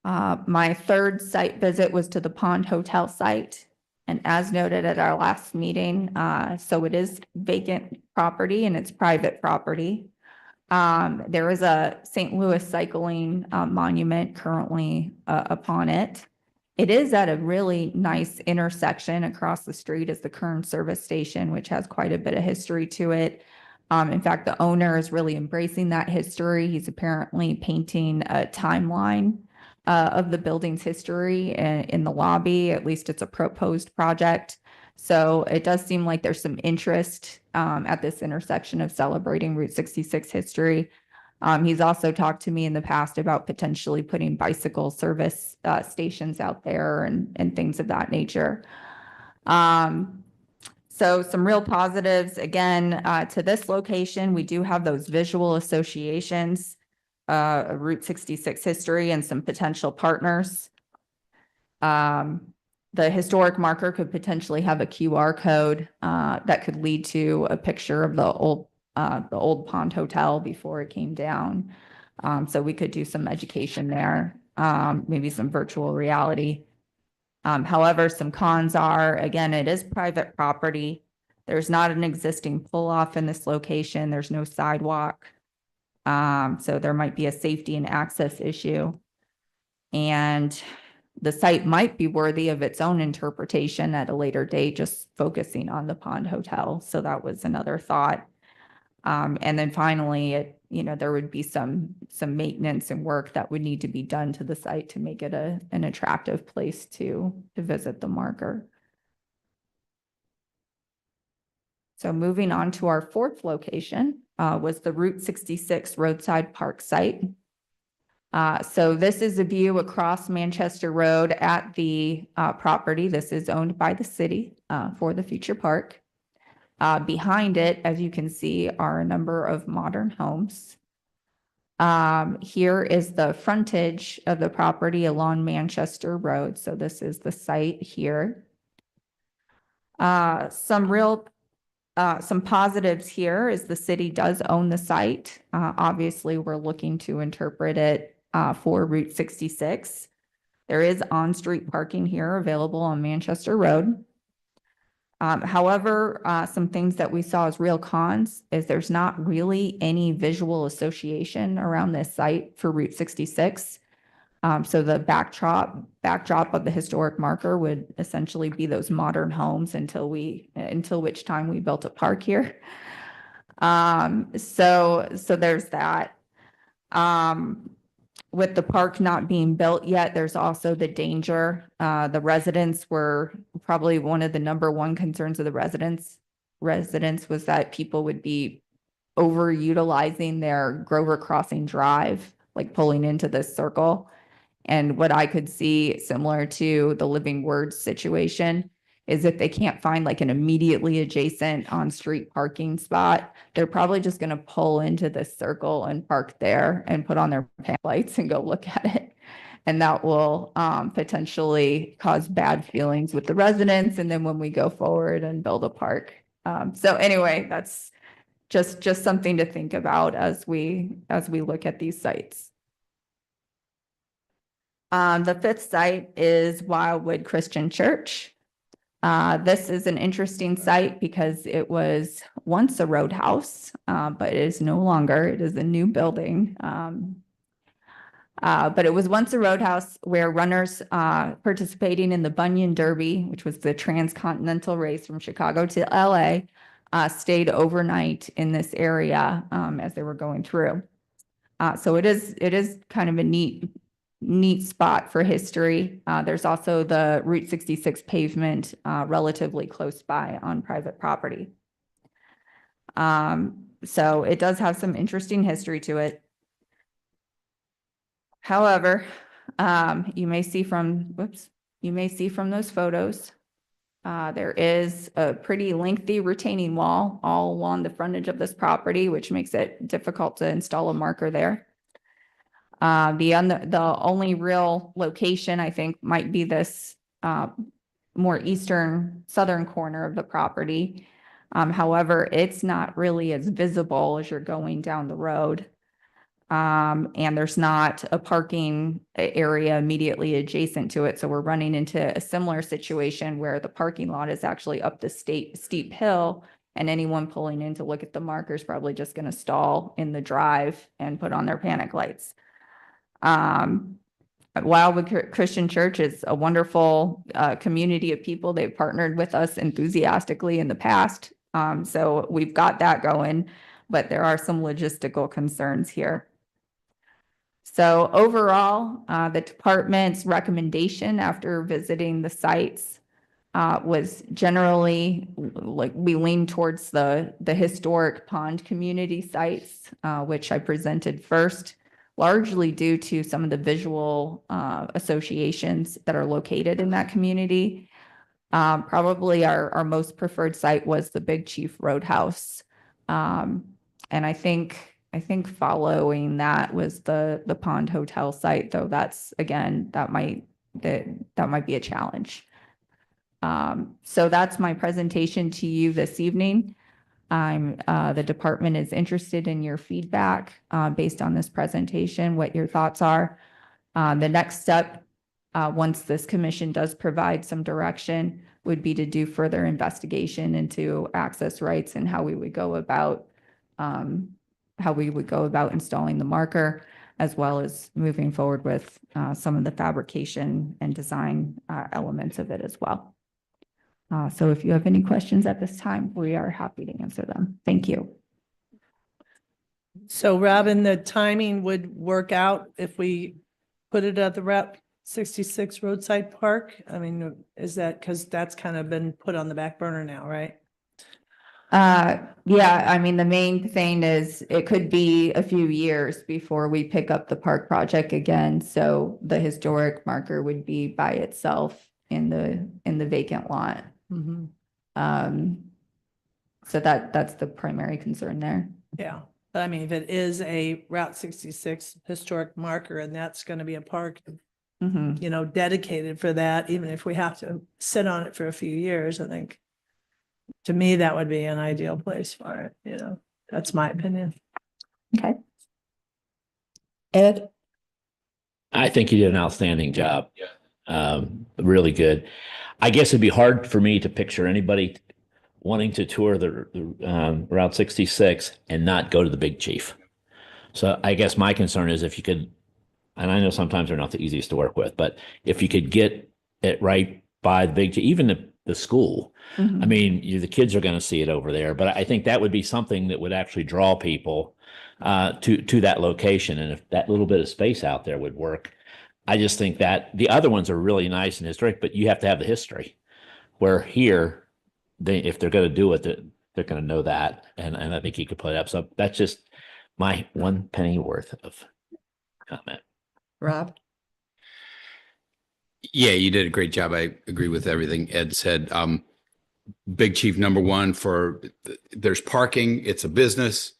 My third site visit was to the Pond Hotel site. And as noted at our last meeting, so it is vacant property and it's private property. There is a St. Louis cycling monument currently upon it. It is at a really nice intersection. Across the street is the Kern service station, which has quite a bit of history to it. In fact, the owner is really embracing that history. He's apparently painting a timeline of the building's history in the lobby. At least it's a proposed project. So it does seem like there's some interest at this intersection of celebrating Route 66 history. He's also talked to me in the past about potentially putting bicycle service stations out there and things of that nature. So some real positives, again, to this location. We do have those visual associations, Route 66 history and some potential partners. The historic marker could potentially have a QR code that could lead to a picture of the old Pond Hotel before it came down. So we could do some education there, maybe some virtual reality. However, some cons are, again, it is private property. There's not an existing pull-off in this location. There's no sidewalk. So there might be a safety and access issue. And the site might be worthy of its own interpretation at a later date, just focusing on the Pond Hotel. So that was another thought. And then finally, there would be some maintenance and work that would need to be done to the site to make it an attractive place to visit the marker. So moving on to our fourth location was the Route 66 roadside park site. So this is a view across Manchester Road at the property. This is owned by the city for the future park. Behind it, as you can see, are a number of modern homes. Here is the frontage of the property along Manchester Road. So this is the site here. Some positives here is the city does own the site. Obviously, we're looking to interpret it for Route 66. There is on-street parking here available on Manchester Road. However, some things that we saw as real cons is there's not really any visual association around this site for Route 66. So the backdrop of the historic marker would essentially be those modern homes until which time we built a park here. So there's that. With the park not being built yet, there's also the danger. The residents were probably one of the number one concerns of the residents was that people would be overutilizing their Grover Crossing Drive, like pulling into this circle. And what I could see similar to the Living Word situation is if they can't find like an immediately adjacent on-street parking spot, they're probably just going to pull into this circle and park there and put on their lights and go look at it. And that will potentially cause bad feelings with the residents. And then when we go forward and build a park. So anyway, that's just something to think about as we look at these sites. The fifth site is Wildwood Christian Church. This is an interesting site because it was once a roadhouse, but it is no longer. It is a new building. But it was once a roadhouse where runners participating in the Bunyan Derby, which was the transcontinental race from Chicago to LA, stayed overnight in this area as they were going through. So it is kind of a neat spot for history. There's also the Route 66 pavement relatively close by on private property. So it does have some interesting history to it. However, you may see from those photos, there is a pretty lengthy retaining wall all along the frontage of this property, which makes it difficult to install a marker there. The only real location I think might be this more southern corner of the property. However, it's not really as visible as you're going down the road. And there's not a parking area immediately adjacent to it. So we're running into a similar situation where the parking lot is actually up the steep hill, and anyone pulling in to look at the marker is probably just going to stall in the drive and put on their panic lights. Wildwood Christian Church is a wonderful community of people. They've partnered with us enthusiastically in the past. So we've got that going, but there are some logistical concerns here. So overall, the department's recommendation after visiting the sites was generally like we lean towards the historic pond community sites, which I presented first, largely due to some of the visual associations that are located in that community. Probably our most preferred site was the Big Chief Roadhouse. And I think following that was the Pond Hotel site, though that's, again, that might be a challenge. So that's my presentation to you this evening. The department is interested in your feedback based on this presentation, what your thoughts are. The next step, once this commission does provide some direction, would be to do further investigation into access rights and how we would go about installing the marker, as well as moving forward with some of the fabrication and design elements of it as well. So if you have any questions at this time, we are happy to answer them. Thank you. So Robin, the timing would work out if we put it at the Route 66 roadside park? I mean, is that, because that's kind of been put on the back burner now, right? Yeah, I mean, the main thing is it could be a few years before we pick up the park project again. So the historic marker would be by itself in the vacant lot. Mm-hmm. So that's the primary concern there. Yeah, but I mean, if it is a Route 66 historic marker and that's going to be a park, Mm-hmm. you know, dedicated for that, even if we have to sit on it for a few years, I think to me, that would be an ideal place for it. You know, that's my opinion. Okay. Ed? I think you did an outstanding job. Really good. I guess it'd be hard for me to picture anybody wanting to tour the Route 66 and not go to the Big Chief. So I guess my concern is if you could, and I know sometimes they're not the easiest to work with, but if you could get it right by the Big Chief, even the school, Mm-hmm. I mean, the kids are going to see it over there, but I think that would be something that would actually draw people to that location. And if that little bit of space out there would work, I just think that the other ones are really nice and historic, but you have to have the history. Where here, if they're going to do it, they're going to know that. And I think you could put it up. So that's just my 1 penny worth of comment. Rob? Yeah, you did a great job. I agree with everything Ed said. Big Chief, number one, there's parking. It's a business.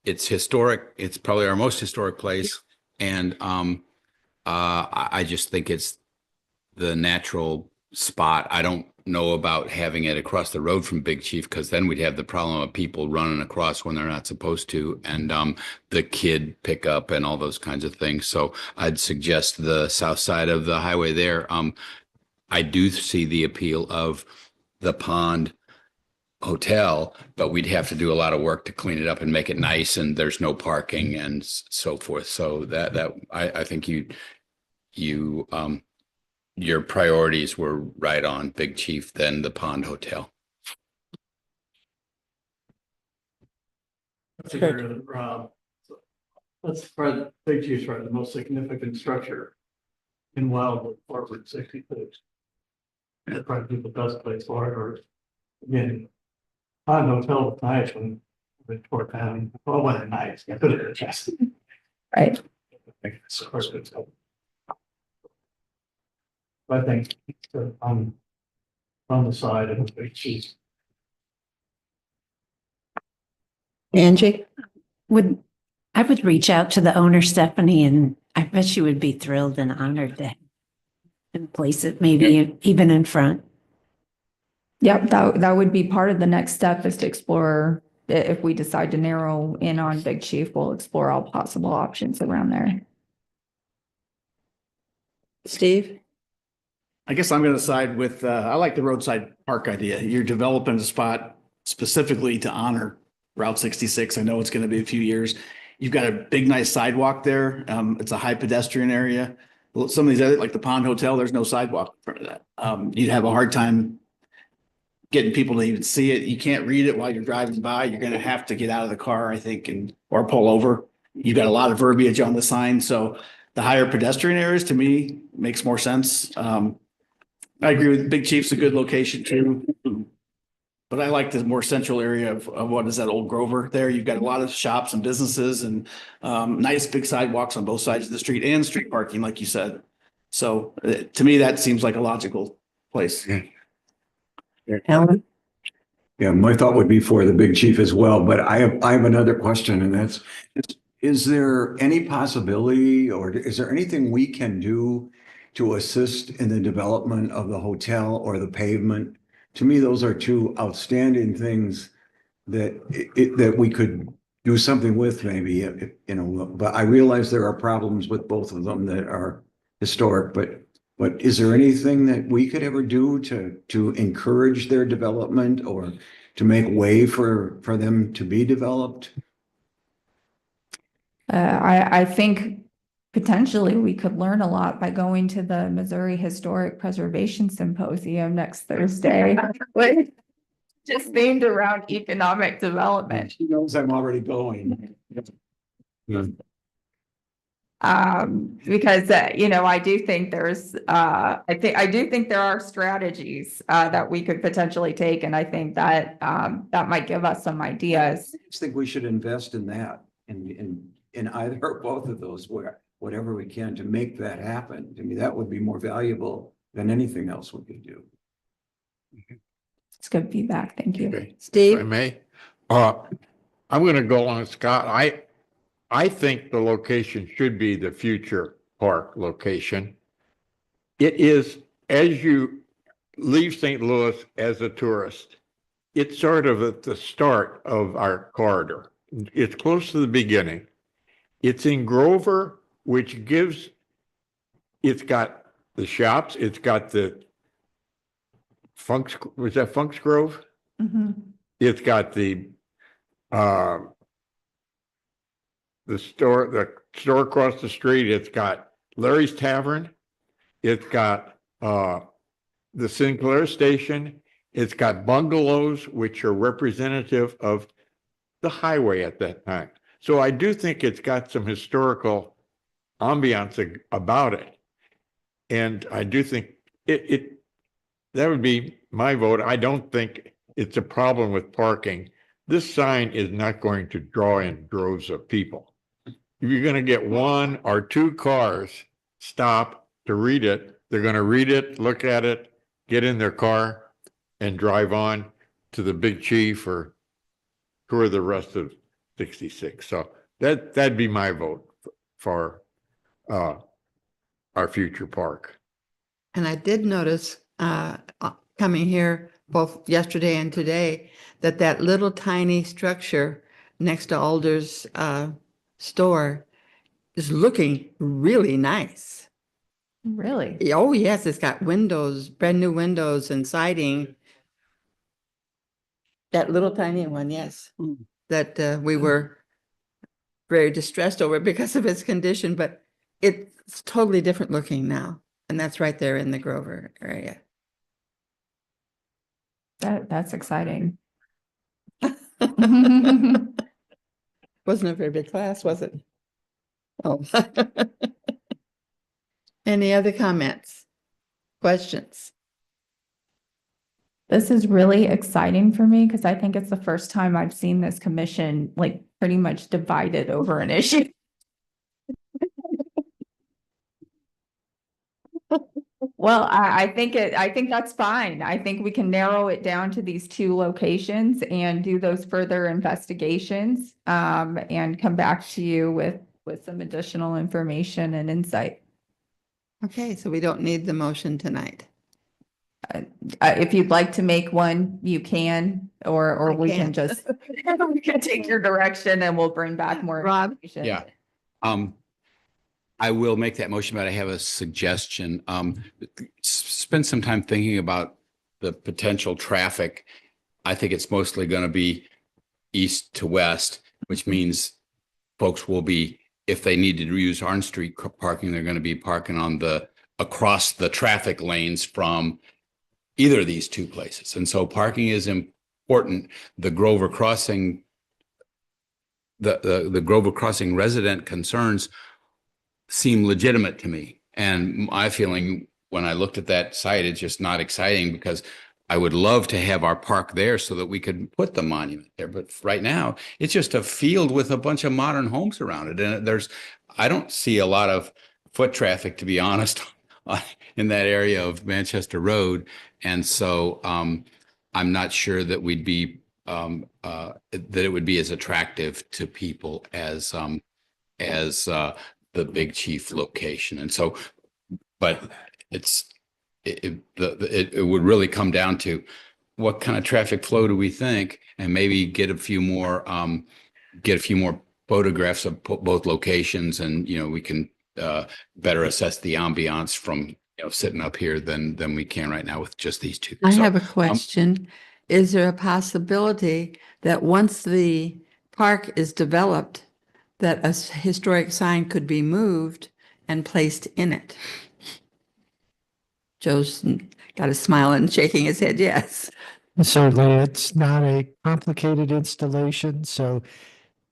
It's historic. It's probably our most historic place. And I just think it's the natural spot. I don't know about having it across the road from Big Chief, because then we'd have the problem of people running across when they're not supposed to, and the kid pickup and all those kinds of things. So I'd suggest the south side of the highway there. I do see the appeal of the Pond Hotel, but we'd have to do a lot of work to clean it up and make it nice, and there's no parking and so forth. So I think your priorities were right on, Big Chief, than the Pond Hotel. That's probably, Big Chief's right, the most significant structure in Wildwood, Harvard 66. That'd probably be the best place for it, or again, Pond Hotel was nice when Fort County, well, when it nice, I put it in the chest. Right. Of course, it's. I think I'm on the side of the Big Chief. Angie? I would reach out to the owner, Stephanie, and I bet she would be thrilled and honored to place it maybe even in front. Yep, that would be part of the next step, is to explore, if we decide to narrow in on Big Chief, we'll explore all possible options around there. Steve? I guess I'm going to side with, I like the roadside park idea. You're developing a spot specifically to honor Route 66. I know it's going to be a few years. You've got a big, nice sidewalk there. It's a high pedestrian area. Well, some of these other, like the Pond Hotel, there's no sidewalk in front of that. You'd have a hard time getting people to even see it. You can't read it while you're driving by. You're going to have to get out of the car, I think, or pull over. You've got a lot of verbiage on the sign. So the higher pedestrian areas, to me, makes more sense. I agree with Big Chief's a good location too. But I like the more central area of what is that, Old Grover there. You've got a lot of shops and businesses and nice big sidewalks on both sides of the street and street parking, like you said. So to me, that seems like a logical place. Alan? Yeah, my thought would be for the Big Chief as well, but I have another question, and that's, is there any possibility, or is there anything we can do to assist in the development of the hotel or the pavement? To me, those are two outstanding things that we could do something with, maybe, but I realize there are problems with both of them that are historic, but is there anything that we could ever do to encourage their development or to make way for them to be developed? I think potentially we could learn a lot by going to the Missouri Historic Preservation Symposium next Thursday. Just themed around economic development. She knows I'm already going. Because, I do think I do think there are strategies that we could potentially take, and I think that that might give us some ideas. I just think we should invest in that, in either or both of those, whatever we can to make that happen. To me, that would be more valuable than anything else we could do. It's good feedback. Thank you. Okay. Steve? If I may, I'm going to go along with Scott. I think the location should be the future park location. It is, as you leave St. Louis as a tourist, it's sort of at the start of our corridor. It's close to the beginning. It's in Grover, which it's got the shops, it's got the was that Funk's Grove? Mm-hmm. It's got the store across the street. It's got Larry's Tavern. It's got the Sinclair Station. It's got bungalows, which are representative of the highway at that time. So I do think it's got some historical ambiance about it. And I do think that would be my vote. I don't think it's a problem with parking. This sign is not going to draw in droves of people. If you're going to get one or two cars stop to read it, they're going to read it, look at it, get in their car and drive on to the Big Chief or tour the rest of 66. So that'd be my vote for our future park. And I did notice coming here both yesterday and today that little tiny structure next to Alder's store is looking really nice. Really? Oh, yes, it's got windows, brand new windows and siding. That little tiny one, yes, that we were very distressed over because of its condition, but it's totally different looking now. And that's right there in the Grover area. That's exciting. Wasn't a very big class, was it? Oh. Any other comments? Questions? This is really exciting for me because I think it's the first time I've seen this commission like pretty much divided over an issue. Well, I think I think that's fine. I think we can narrow it down to these two locations and do those further investigations, and come back to you with some additional information and insight. Okay, so we don't need the motion tonight. If you'd like to make one, you can, or we can can't. just, we can take your direction and we'll bring back more Rob? information. Yeah. I will make that motion, but I have a suggestion. Spend some time thinking about the potential traffic. I think it's mostly going to be east to west, which means folks will be, if they need to use Orange Street parking, they're going to be parking on across the traffic lanes from either of these two places. And so parking is important. The Grover Crossing, the Grover Crossing resident concerns seem legitimate to me. And my feeling when I looked at that site, it's just not exciting because I would love to have our park there so that we could put the monument there. But right now, it's just a field with a bunch of modern homes around it. And I don't see a lot of foot traffic, to be honest, in that area of Manchester Road. And so I'm not sure that we'd be, that it would be as attractive to people as the Big Chief location. And so, but it would really come down to what kind of traffic flow do we think, and maybe get a few more photographs of both locations, and we can better assess the ambiance from sitting up here than we can right now with just these two. I So, have a question. Is there a possibility that once the park is developed, that a historic sign could be moved and placed in it? Joe's got a smile and shaking his head, yes. Certainly, it's not a complicated installation, so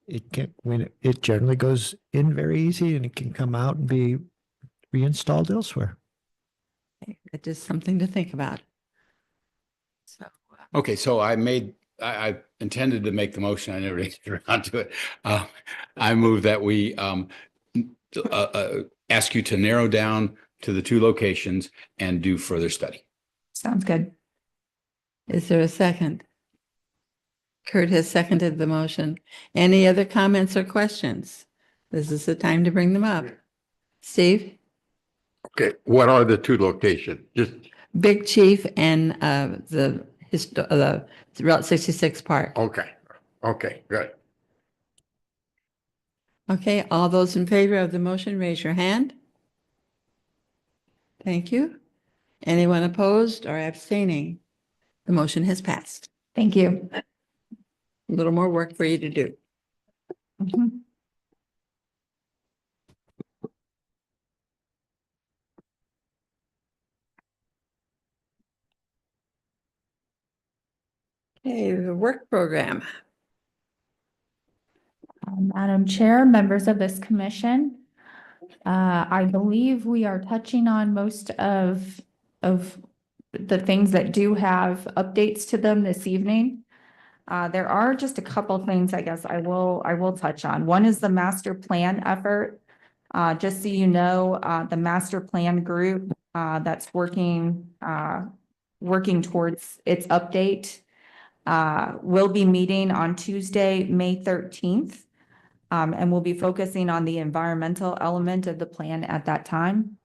it generally goes in very easy and it can come out and be reinstalled elsewhere. It's just something to think about. So, okay, so I intended to make the motion. I never get around to it. I move that we ask you to narrow down to the two locations and do further study. Sounds good. is there a second? Kurt has seconded the motion. Any other comments or questions? This is the time to bring them up. Steve? Okay, what are the two locations? Just Big Chief and the Route 66 Park. okay, good. Okay, all those in favor of the motion, raise your hand. Thank you. Anyone opposed or abstaining? The motion has passed. Thank you. A little more work for you to do. Mhm. Okay, the work program. Madam Chair, members of this commission, I believe we are touching on most of the things that do have updates to them this evening. There are just a couple things I guess I will touch on. One is the master plan effort. Just so you know, the master plan group that's working towards its update will be meeting on Tuesday, May 13th. And we'll be focusing on the environmental element of the plan at that time.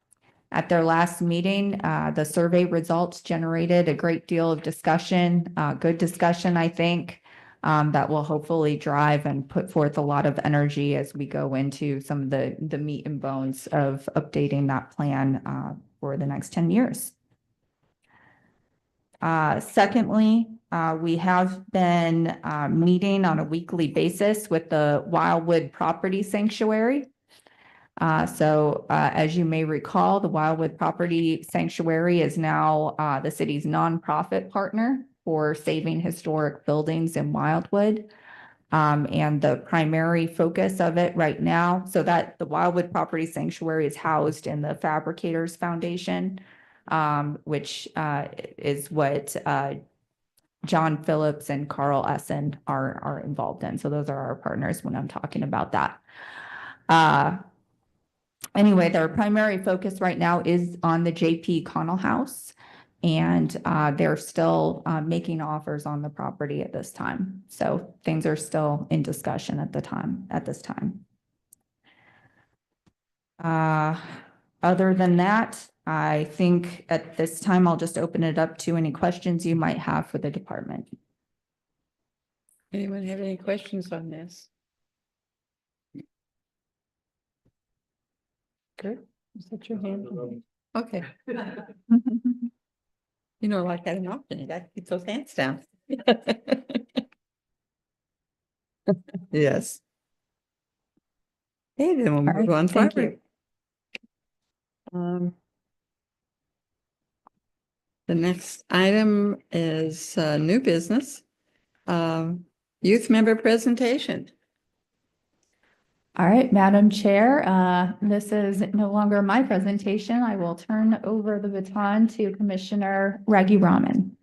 At their last meeting, the survey results generated a great deal of discussion, good discussion, I think, that will hopefully drive and put forth a lot of energy as we go into some of the meat and bones of updating that plan for the next 10 years. Secondly, We have been meeting on a weekly basis with the Wildwood Property Sanctuary. As you may recall, the Wildwood Property Sanctuary is now the city's nonprofit partner for saving historic buildings in Wildwood. And the primary focus of it right now, so that the Wildwood Property Sanctuary is housed in the Fabricators Foundation, which is what John Phillips and Carl Essen are involved in. So those are our partners when I'm talking about that. Anyway, their primary focus right now is on the JP Connell House. And they're still making offers on the property at this time. So things are still in discussion at this time. Other than that, I think at this time, I'll just open it up to any questions you might have for the department. Anyone have any questions on this? Good. Is that your hand? Okay. You know, like at an auction, you got to keep those hands down. Yes. Hey, then we'll All right, move on thank forward. The next item is new business. Youth member presentation. All right, Madam Chair, this is no longer my presentation. I will turn over the baton to Commissioner Raghu Raman.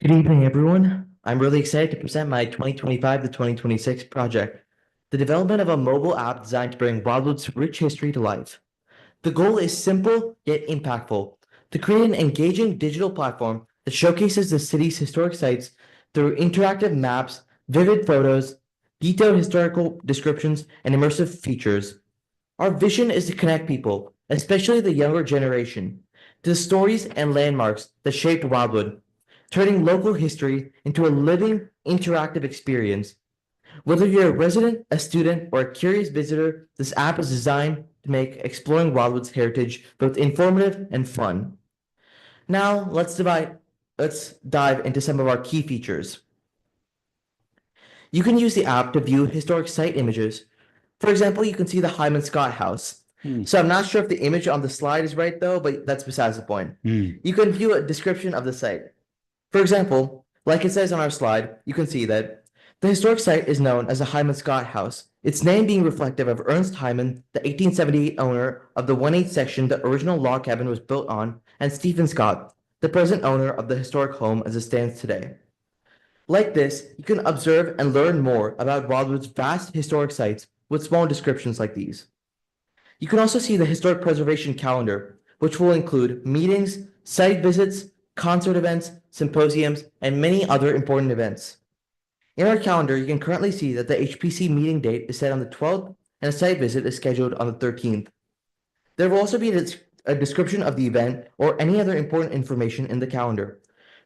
Good evening, everyone. I'm really excited to present my 2025 to 2026 project, the development of a mobile app designed to bring Wildwood's rich history to life. The goal is simple yet impactful, to create an engaging digital platform that showcases the city's historic sites through interactive maps, vivid photos, detailed historical descriptions, and immersive features. Our vision is to connect people, especially the younger generation, to the stories and landmarks that shaped Wildwood, turning local history into a living, interactive experience. Whether you're a resident, a student, or a curious visitor, this app is designed to make exploring Wildwood's heritage both informative and fun. Now, let's dive into some of our key features. You can use the app to view historic site images. For example, you can see the Hyman Scott House. So I'm not sure if the image on the slide is right though, but that's besides the point. You can view a description of the site. For example, like it says on our slide, you can see that the historic site is known as the Hyman Scott House, its name being reflective of Ernest Hyman, the 1878 owner of the 1/8 section the original log cabin was built on, and Stephen Scott, the present owner of the historic home as it stands today. Like this, you can observe and learn more about Wildwood's vast historic sites with small descriptions like these. You can also see the historic preservation calendar, which will include meetings, site visits, concert events, symposiums, and many other important events. In our calendar, you can currently see that the HPC meeting date is set on the 12th and a site visit is scheduled on the 13th. There will also be a description of the event or any other important information in the calendar.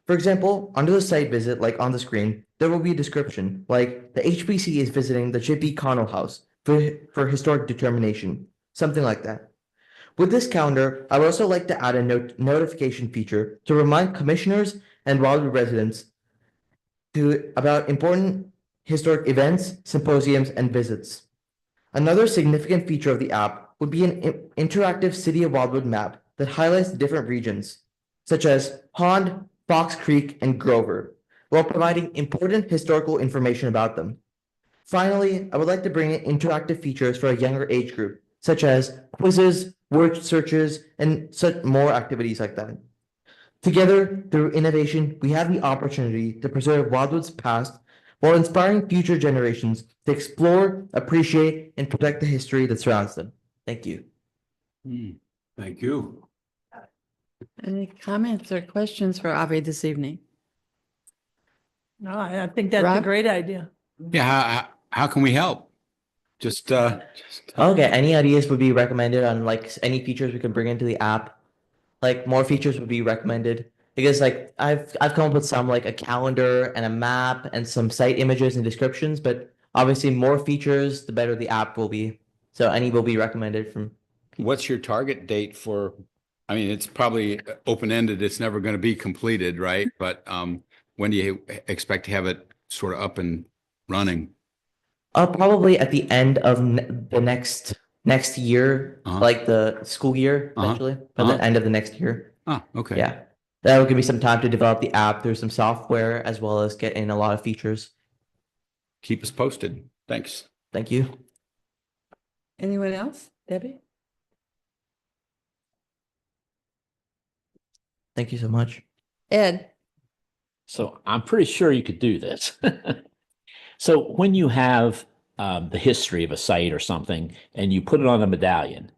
For example, under the site visit, like on the screen, there will be a description, like the HPC is visiting the J.P. Connell House for historic determination, something like that. With this calendar, I would also like to add a notification feature to remind commissioners and Wildwood residents about important historic events, symposiums, and visits. Another significant feature of the app would be an interactive City of Wildwood map that highlights the different regions, such as Pond, Fox Creek, and Grover, while providing important historical information about them. Finally, I would like to bring in interactive features for a younger age group, such as quizzes, word searches, and such more activities like that. Together, through innovation, we have the opportunity to preserve Wildwood's past while inspiring future generations to explore, appreciate, and protect the history that surrounds them. Thank you. Thank you. Any comments or questions for Avi this evening? No, I think that's a Rob? great idea. Yeah, how can we help? Just Okay, any ideas would be recommended on like any features we can bring into the app? Like more features would be recommended because like I've come up with some like a calendar and a map and some site images and descriptions, but obviously more features, the better the app will be. So any will be recommended from. what's your target date for, I mean, it's probably open-ended. It's never going to be completed, right? But when do you expect to have it sort of up and running? Probably at the end of the next year, like the school year, eventually, at the end of the next year. Oh, okay. Yeah, that will give me some time to develop the app through some software as well as get in a lot of features. Keep us posted. Thanks. Thank you. Anyone else? Debbie? Thank you so much. Ed? So I'm pretty sure you could do this. So when you have the history of a site or something and you put it on a medallion.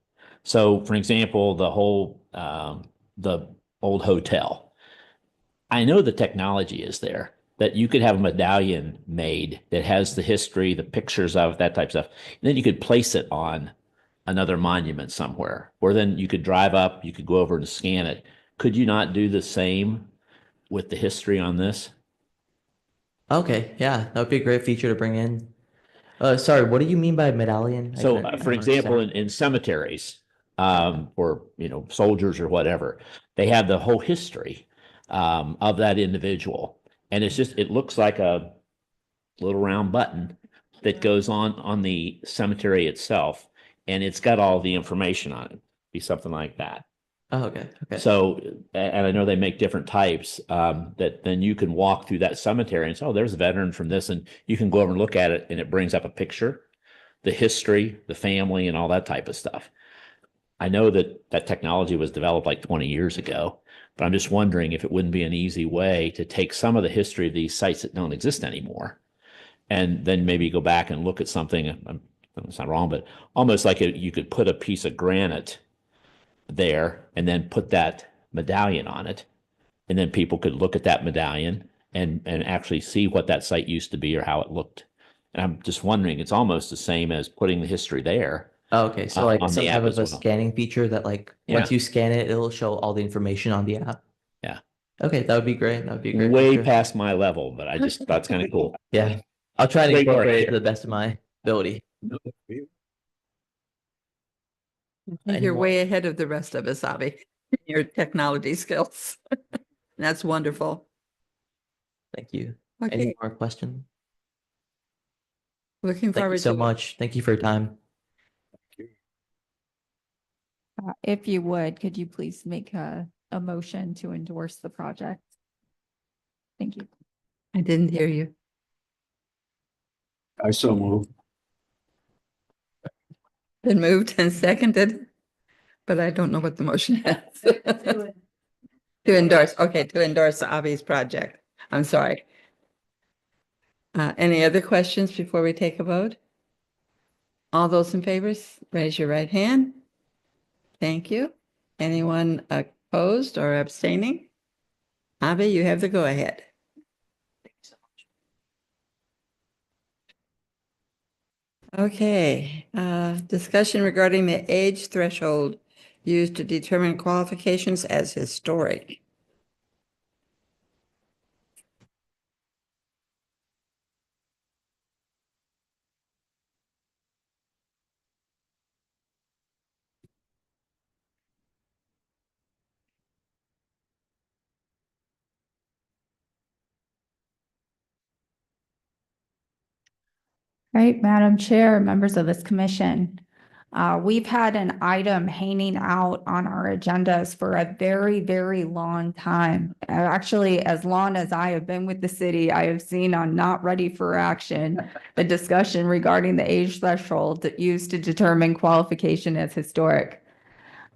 So for example, the old hotel. I know the technology is there that you could have a medallion made that has the history, the pictures of that type of stuff. And then you could place it on another monument somewhere, or then you could drive up, you could go over and scan it. Could you not do the same with the history on this? Okay, yeah, that would be a great feature to bring in. Sorry, what do you mean by medallion? So, I for don't example, understand. in cemeteries, or soldiers or whatever, they have the whole history of that individual, and it looks like a little round button that goes on the cemetery itself, and it's got all the information on it. Be something like that. Oh, okay. So, and I know they make different types that then you can walk through that cemetery and say, oh, there's a veteran from this, and you can go over and look at it, and it brings up a picture, the history, the family, and all that type of stuff. I know that technology was developed like 20 years ago, but I'm just wondering if it wouldn't be an easy way to take some of the history of these sites that don't exist anymore, and then maybe go back and look at something. It's not wrong, but almost like you could put a piece of granite there and then put that medallion on it, and then people could look at that medallion and actually see what that site used to be or how it looked. And I'm just wondering, it's almost the same as putting the history there. Oh, okay, so like on some the type app of as a well. scanning feature that like once you scan it, it'll show all the information on the app. Yeah. Okay, that would be great. That would be a great. Way feature. past my level, but I just thought it's kind of cool. Yeah, I'll try to Great work. incorporate it to the best of my ability. I think you're way ahead of the rest of us, Avi, your technology skills. That's wonderful. Thank you. Okay. Any more questions? Looking Thank you forward so to much. Thank you for your time. If you would, could you please make a motion to endorse the project? Thank you. I didn't hear you. I so move. Been moved and seconded, but I don't know what the motion is. To endorse, okay, to endorse Avi's project. I'm sorry. Any other questions before we take a vote? All those in favor, raise your right hand. Thank you. Anyone opposed or abstaining? Avi, you have the go-ahead. Okay, discussion regarding the age threshold used to determine qualifications as historic. Right, Madam Chair, members of this commission. We've had an item hanging out on our agendas for a very, very long time. Actually, as long as I have been with the city, I have seen on Not Ready for Action, the discussion regarding the age threshold that used to determine qualification as historic.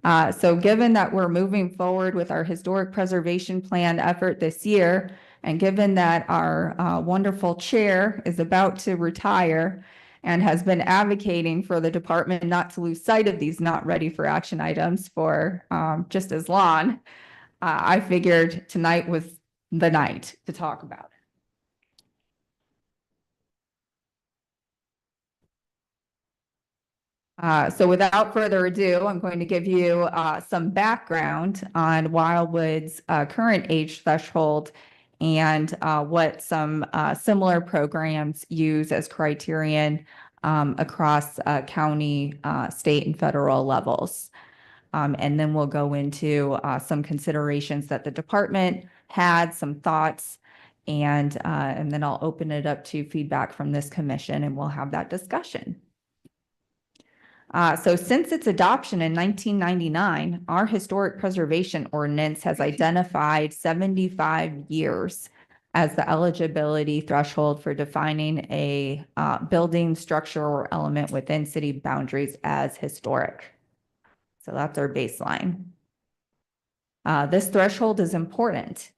So given that we're moving forward with our historic preservation plan effort this year, And given that our wonderful chair is about to retire and has been advocating for the department not to lose sight of these not ready for action items for just as long, I figured tonight was the night to talk about it. So without further ado, I'm going to give you some background on Wildwood's current age threshold and what some similar programs use as criterion across county, state, and federal levels. And then we'll go into some considerations that the department had, some thoughts, and then I'll open it up to feedback from this commission and we'll have that discussion. So since its adoption in 1999, our historic preservation ordinance has identified 75 years as the eligibility threshold for defining a building, structure, or element within city boundaries as historic. So that's our baseline. This threshold is important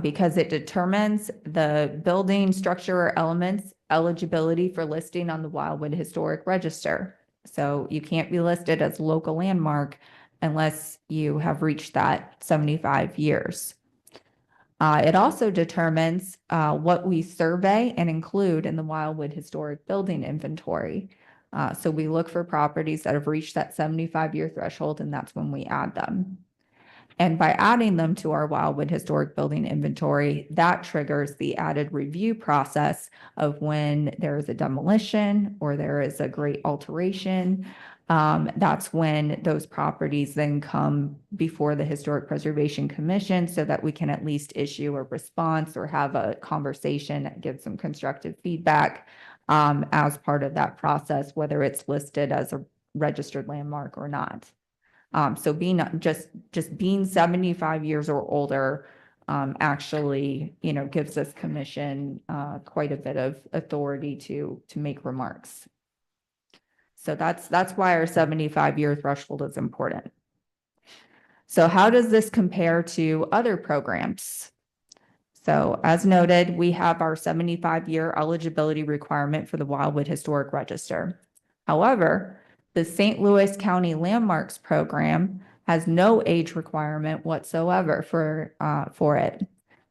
because it determines the building, structure, or elements eligibility for listing on the Wildwood Historic Register. So you can't be listed as a local landmark unless you have reached that 75 years. It also determines what we survey and include in the Wildwood Historic Building Inventory. So we look for properties that have reached that 75-year threshold, and that's when we add them. And by adding them to our Wildwood Historic Building Inventory, that triggers the added review process of when there is a demolition or there is a great alteration. That's when those properties then come before the Historic Preservation Commission so that we can at least issue a response or have a conversation and give some constructive feedback as part of that process, whether it's listed as a registered landmark or not. So being just being 75 years or older actually, gives this commission quite a bit of authority to make remarks. So that's why our 75-year threshold is important. So how does this compare to other programs? So as noted, we have our 75-year eligibility requirement for the Wildwood Historic Register. However, the St. Louis County Landmarks Program has no age requirement whatsoever for it.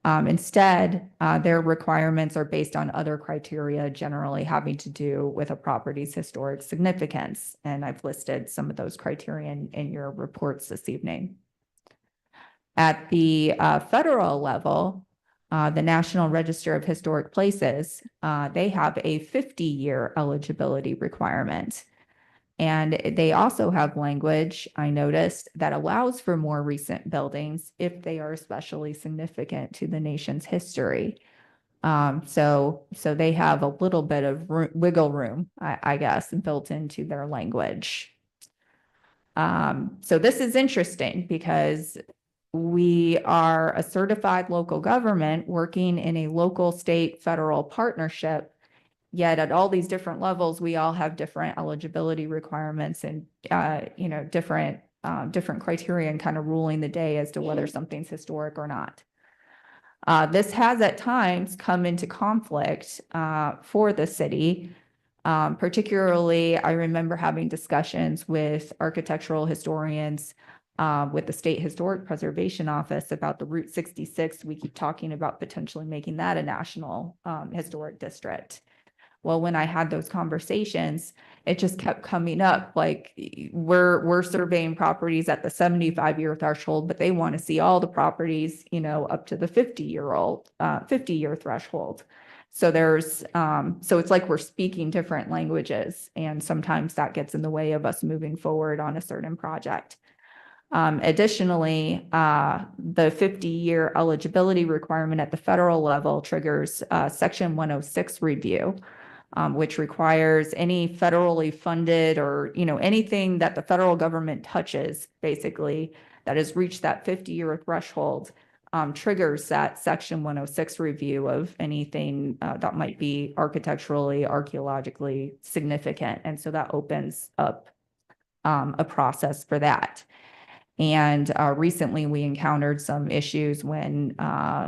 Instead, their requirements are based on other criteria generally having to do with a property's historic significance. And I've listed some of those criteria in your reports this evening. At the federal level, the National Register of Historic Places, they have a 50-year eligibility requirement. And they also have language, I noticed, that allows for more recent buildings if they are especially significant to the nation's history. So they have a little bit of wiggle room, I guess, built into their language. So this is interesting because we are a certified local government working in a local, state, federal partnership. Yet at all these different levels, we all have different eligibility requirements and, different criteria and kind of ruling the day as to whether something's historic or not. This has at times come into conflict for the city. Particularly, I remember having discussions with architectural historians with the State Historic Preservation Office about the Route 66. We keep talking about potentially making that a national historic district. Well, when I had those conversations, it just kept coming up like we're surveying properties at the 75-year threshold, but they want to see all the properties, up to the 50-year threshold. So so it's like we're speaking different languages, and sometimes that gets in the way of us moving forward on a certain project. Additionally, the 50-year eligibility requirement at the federal level triggers Section 106 review. Which requires any federally funded or, anything that the federal government touches, basically, that has reached that 50-year threshold, triggers that Section 106 review of anything that might be architecturally, archaeologically significant. And so that opens up a process for that. And recently we encountered some issues when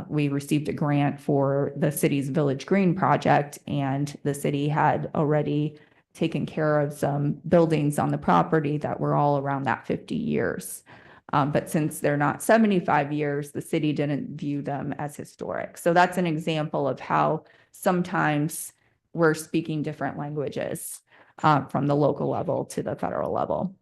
we received a grant for the city's Village Green project, and the city had already taken care of some buildings on the property that were all around that 50 years. But since they're not 75 years, the city didn't view them as historic. So that's an example of how sometimes we're speaking different languages from the local level to the federal level.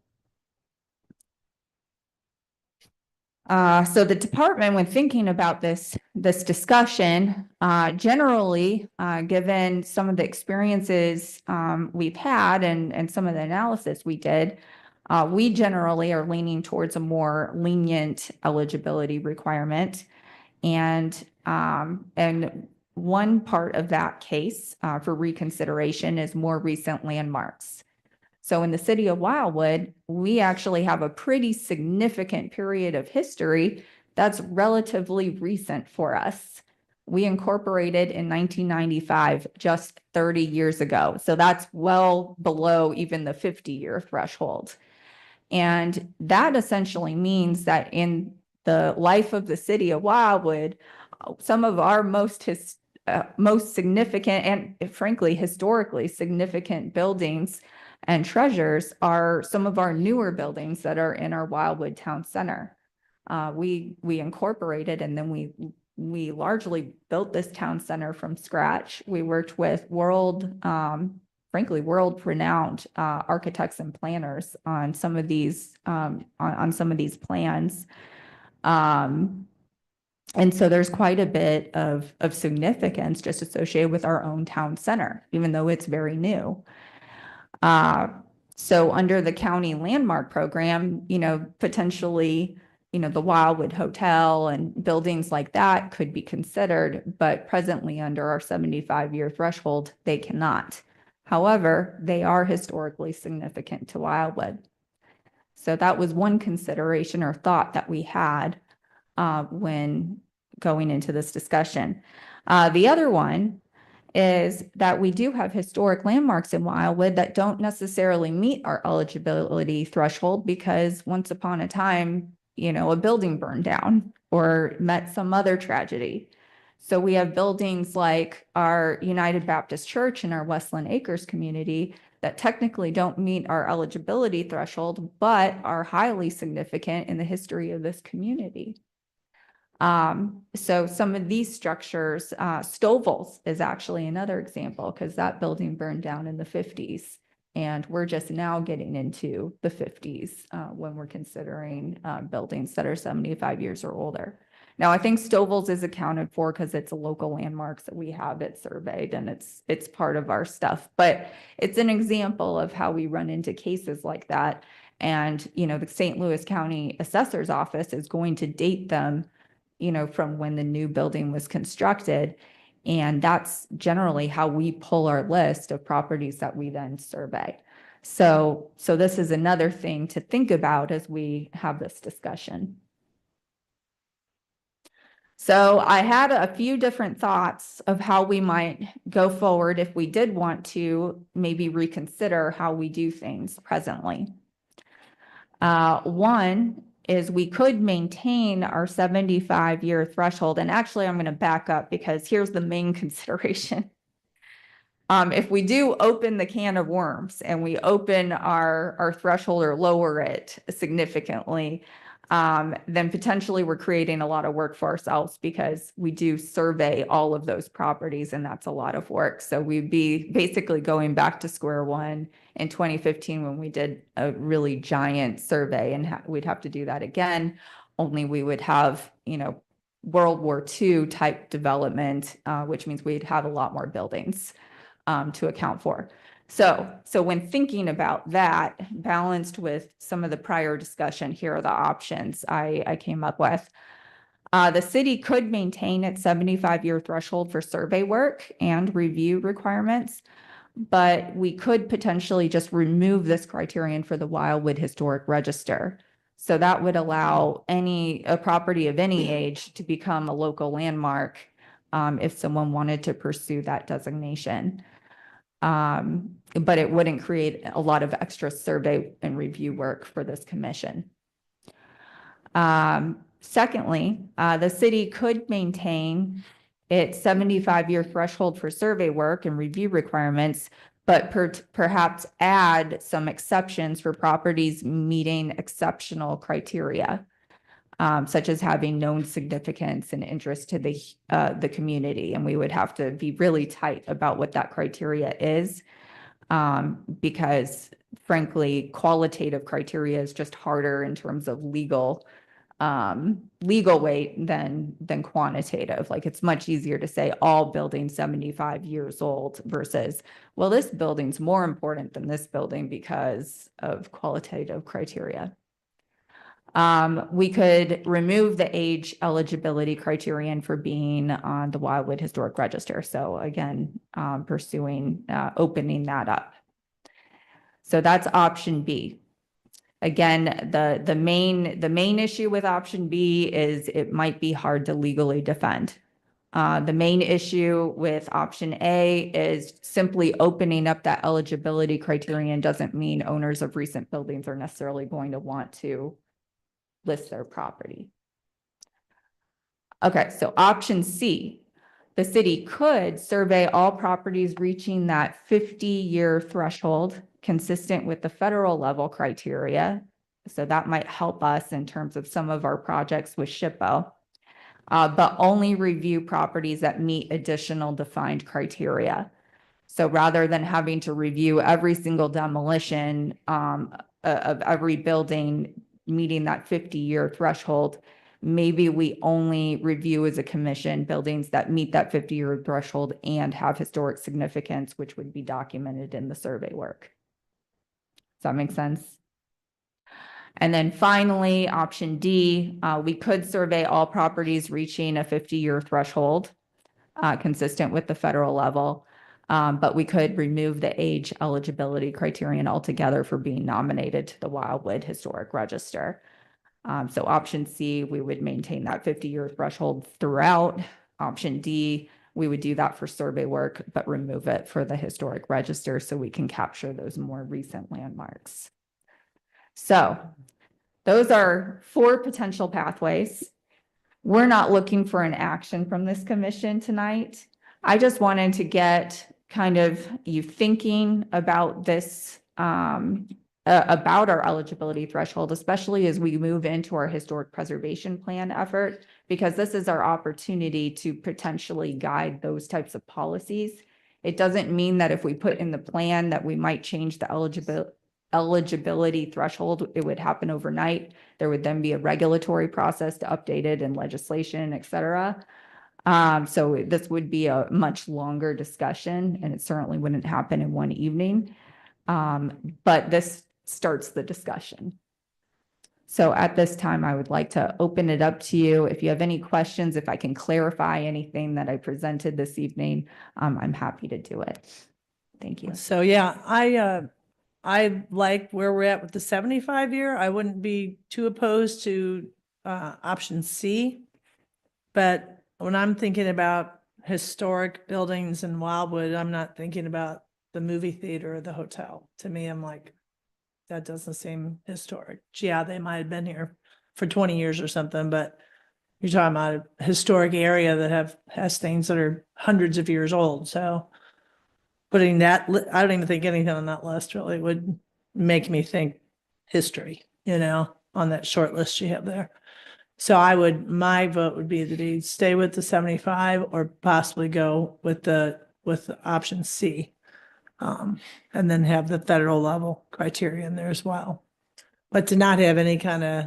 So the department, when thinking about this discussion, generally, given some of the experiences we've had and some of the analysis we did, we generally are leaning towards a more lenient eligibility requirement. And one part of that case for reconsideration is more recent landmarks. So in the city of Wildwood, we actually have a pretty significant period of history that's relatively recent for us. We incorporated in 1995, just 30 years ago. So that's well below even the 50-year threshold. And that essentially means that in the life of the city of Wildwood, some of our most significant and frankly, historically significant buildings and treasures are some of our newer buildings that are in our Wildwood Town Center. We incorporated, and then we largely built this town center from scratch. We worked with frankly, world-renowned architects and planners on some of these plans. And so there's quite a bit of significance just associated with our own town center, even though it's very new. So under the county landmark program, potentially, the Wildwood Hotel and buildings like that could be considered, but presently under our 75-year threshold, they cannot. However, they are historically significant to Wildwood. So that was one consideration or thought that we had when going into this discussion. The other one is that we do have historic landmarks in Wildwood that don't necessarily meet our eligibility threshold because once upon a time, a building burned down or met some other tragedy. So we have buildings like our United Baptist Church in our Westland Acres community that technically don't meet our eligibility threshold, but are highly significant in the history of this community. So some of these structures, Stovall's is actually another example because that building burned down in the 50s. And we're just now getting into the 50s when we're considering buildings that are 75 years or older. Now, I think Stovall's is accounted for because it's a local landmark, so we have it surveyed and it's part of our stuff. But it's an example of how we run into cases like that. And, the St. Louis County Assessor's Office is going to date them from when the new building was constructed. And that's generally how we pull our list of properties that we then survey. So this is another thing to think about as we have this discussion. So I had a few different thoughts of how we might go forward if we did want to maybe reconsider how we do things presently. One is we could maintain our 75-year threshold. And actually, I'm going to back up because here's the main consideration. If we do open the can of worms and we open our threshold or lower it significantly, then potentially we're creating a lot of work for ourselves because we do survey all of those properties and that's a lot of work. So we'd be basically going back to square one in 2015 when we did a really giant survey, and we'd have to do that again, only we would have, World War II type development, which means we'd have a lot more buildings to account for. So when thinking about that, balanced with some of the prior discussion, here are the options I came up with. The city could maintain its 75-year threshold for survey work and review requirements, but we could potentially just remove this criterion for the Wildwood Historic Register. So that would allow a property of any age to become a local landmark if someone wanted to pursue that designation. But it wouldn't create a lot of extra survey and review work for this commission. Secondly, the city could maintain its 75-year threshold for survey work and review requirements, but perhaps add some exceptions for properties meeting exceptional criteria, such as having known significance and interest to the community. And we would have to be really tight about what that criteria is, because frankly, qualitative criteria is just harder in terms of legal weight than quantitative. Like, it's much easier to say all buildings 75 years old versus, well, this building's more important than this building because of qualitative criteria. We could remove the age eligibility criterion for being on the Wildwood Historic Register. So again, pursuing opening that up. So that's option B. Again, the main issue with option B is it might be hard to legally defend. The main issue with option A is simply opening up that eligibility criterion doesn't mean owners of recent buildings are necessarily going to want to list their property. Okay, so option C, the city could survey all properties reaching that 50-year threshold consistent with the federal level criteria. So that might help us in terms of some of our projects with SHPO, but only review properties that meet additional defined criteria. So rather than having to review every single demolition of every building meeting that 50-year threshold, maybe we only review as a commission buildings that meet that 50-year threshold and have historic significance, which would be documented in the survey work. Does that make sense? And then finally, option D, we could survey all properties reaching a 50-year threshold consistent with the federal level, but we could remove the age eligibility criterion altogether for being nominated to the Wildwood Historic Register. So option C, we would maintain that 50-year threshold throughout. Option D, we would do that for survey work, but remove it for the historic register so we can capture those more recent landmarks. So those are 4 potential pathways. We're not looking for an action from this commission tonight. I just wanted to get kind of you thinking about this, about our eligibility threshold, especially as we move into our historic preservation plan effort, because this is our opportunity to potentially guide those types of policies. It doesn't mean that if we put in the plan that we might change the eligibility threshold, it would happen overnight. There would then be a regulatory process to update it in legislation, et cetera. So this would be a much longer discussion, and it certainly wouldn't happen in one evening. But this starts the discussion. So at this time, I would like to open it up to you. If you have any questions, if I can clarify anything that I presented this evening, I'm happy to do it. Thank you. So yeah, I like where we're at with the 75-year. I wouldn't be too opposed to option C. But when I'm thinking about historic buildings in Wildwood, I'm not thinking about the movie theater or the hotel. To me, I'm like, that doesn't seem historic. Yeah, they might have been here for 20 years or something, but you're talking about a historic area that has things that are hundreds of years old. So putting that, I don't even think anything on that list really would make me think history, on that short list you have there. So my vote would be to stay with the 75 or possibly go with option C. And then have the federal level criteria in there as well. But to not have any kind of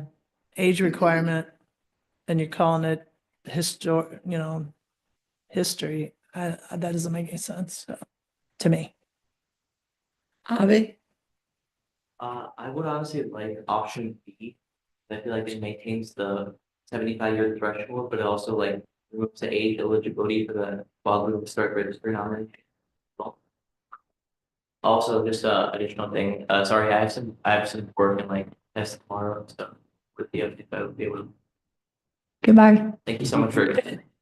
age requirement and you're calling it history, that doesn't make any sense to me. Avi? I would honestly like option B. I feel like it maintains the 75-year threshold, but it also removes the age eligibility for the Wildwood Historic Register nomination. Also, just additional thing. Sorry, I have some work and test tomorrow, so with the update, I will be able to. Goodbye. Thank you so much for.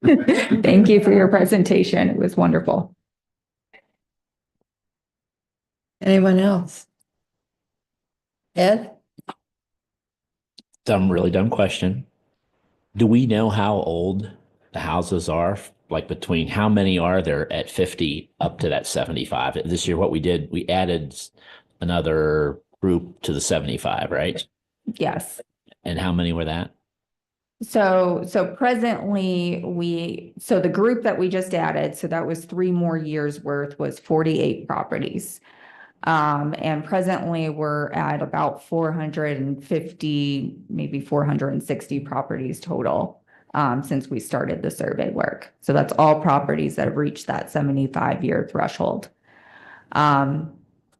Thank you for your presentation. It was wonderful. Anyone else? Ed? Really dumb question. Do we know how old the houses are? Like between how many are there at 50 up to that 75? This year, what we did, we added another group to the 75, right? Yes. And how many were that? So presently so the group that we just added, so that was 3 more years worth, was 48 properties. And presently we're at about 450, maybe 460 properties total, since we started the survey work. So that's all properties that have reached that 75-year threshold.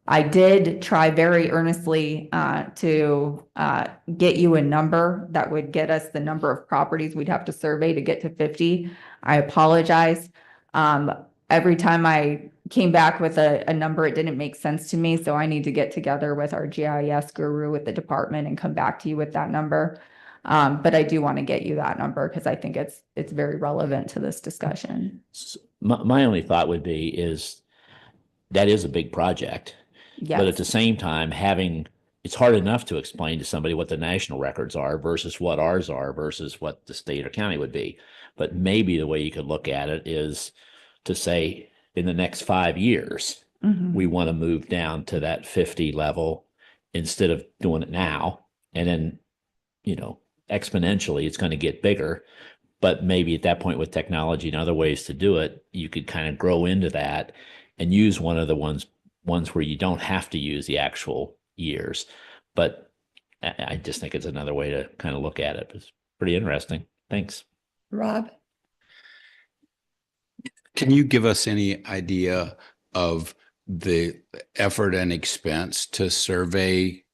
I did try very earnestly to get you a number that would get us the number of properties we'd have to survey to get to 50. I apologize. Every time I came back with a number, it didn't make sense to me. So I need to get together with our GIS guru with the department and come back to you with that number. But I do want to get you that number because I think it's very relevant to this discussion. My only thought would be is that is a big project. Yes. But at the same time, it's hard enough to explain to somebody what the national records are versus what ours are versus what the state or county would be. But maybe the way you could look at it is to say in the next 5 years, we want to move down to that 50 level instead of doing it now. And then, exponentially, it's going to get bigger. But maybe at that point with technology and other ways to do it, you could kind of grow into that and use one of the ones where you don't have to use the actual years. But I just think it's another way to kind of look at it. It's pretty interesting. Thanks. Rob? Can you give us any idea of the effort and expense to survey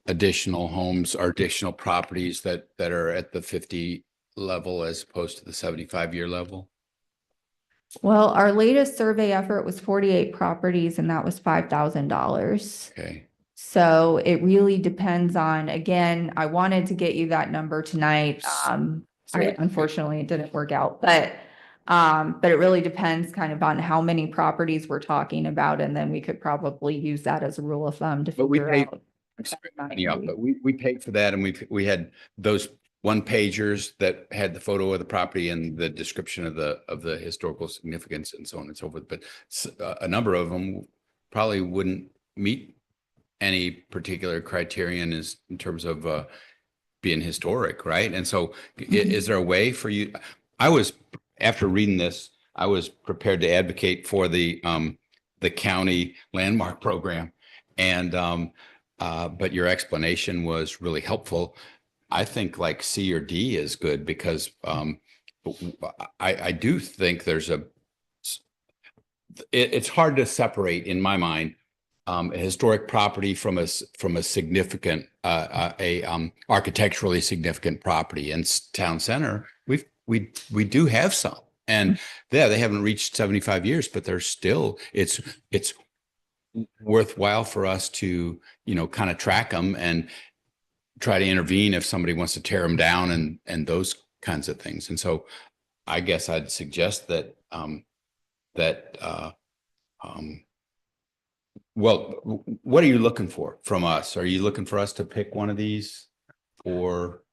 additional homes or additional properties that are at the 50 level as opposed to the 75-year level? Well, our latest survey effort was 48 properties, and that was $5,000. Okay. So it really depends on, again, I wanted to get you that number tonight. Unfortunately, it didn't work out, but it really depends kind of on how many properties we're talking about, and then we could probably use that as a rule of thumb to figure out. But we paid for that, and we had those one pagers that had the photo of the property and the description of the historical significance and so on and so forth. But a number of them probably wouldn't meet any particular criterion in terms of being historic, right? And so is there a way for you? After reading this, I was prepared to advocate for the county landmark program. And but your explanation was really helpful. I think like C or D is good because I do think it's hard to separate in my mind a historic property from a significant architecturally significant property. In town center, we do have some, and they haven't reached 75 years, but they're still it's worthwhile for us to kind of track them and try to intervene if somebody wants to tear them down and those kinds of things. And so I guess I'd suggest that well, what are you looking for from us? Are you looking for us to pick one of these, or?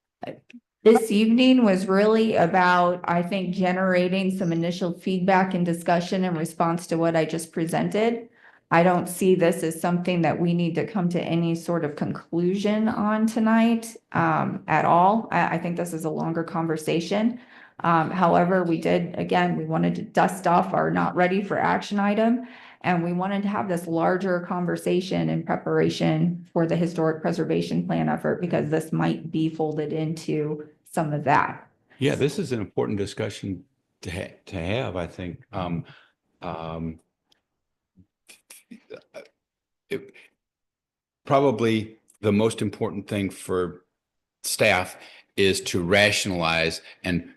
This evening was really about, I think, generating some initial feedback and discussion in response to what I just presented. I don't see this as something that we need to come to any sort of conclusion on tonight at all. I think this is a longer conversation. However, we wanted to dust off our not ready for action item, and we wanted to have this larger conversation in preparation for the historic preservation plan effort, because this might be folded into some of that. Yeah, this is an important discussion to have, I think. Probably the most important thing for staff is to rationalize and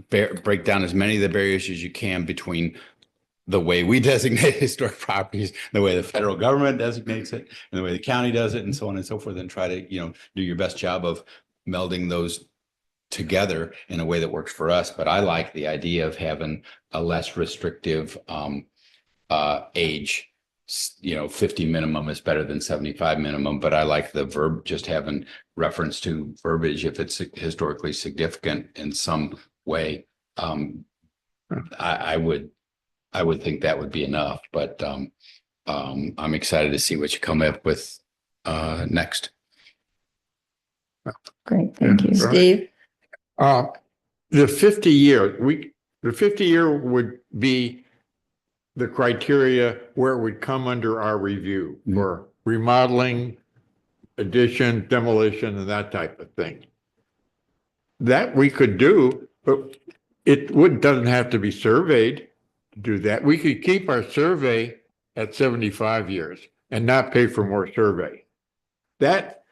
break down as many of the barriers as you can between the way we designate historic properties, the way the federal government designates it, and the way the county does it, and so on and so forth, and try to, do your best job of melding those together in a way that works for us. But I like the idea of having a less restrictive age 50 minimum is better than 75 minimum, but I like the verb, just having reference to verbiage if it's historically significant in some way. I would think that would be enough, but I'm excited to see what you come up with next. Great, thank you. Steve? The 50 year, the 50 year would be the criteria where it would come under our review for remodeling, addition, demolition, and that type of thing. That we could do, but doesn't have to be surveyed to do that. We could keep our survey at 75 years and not pay for more survey. That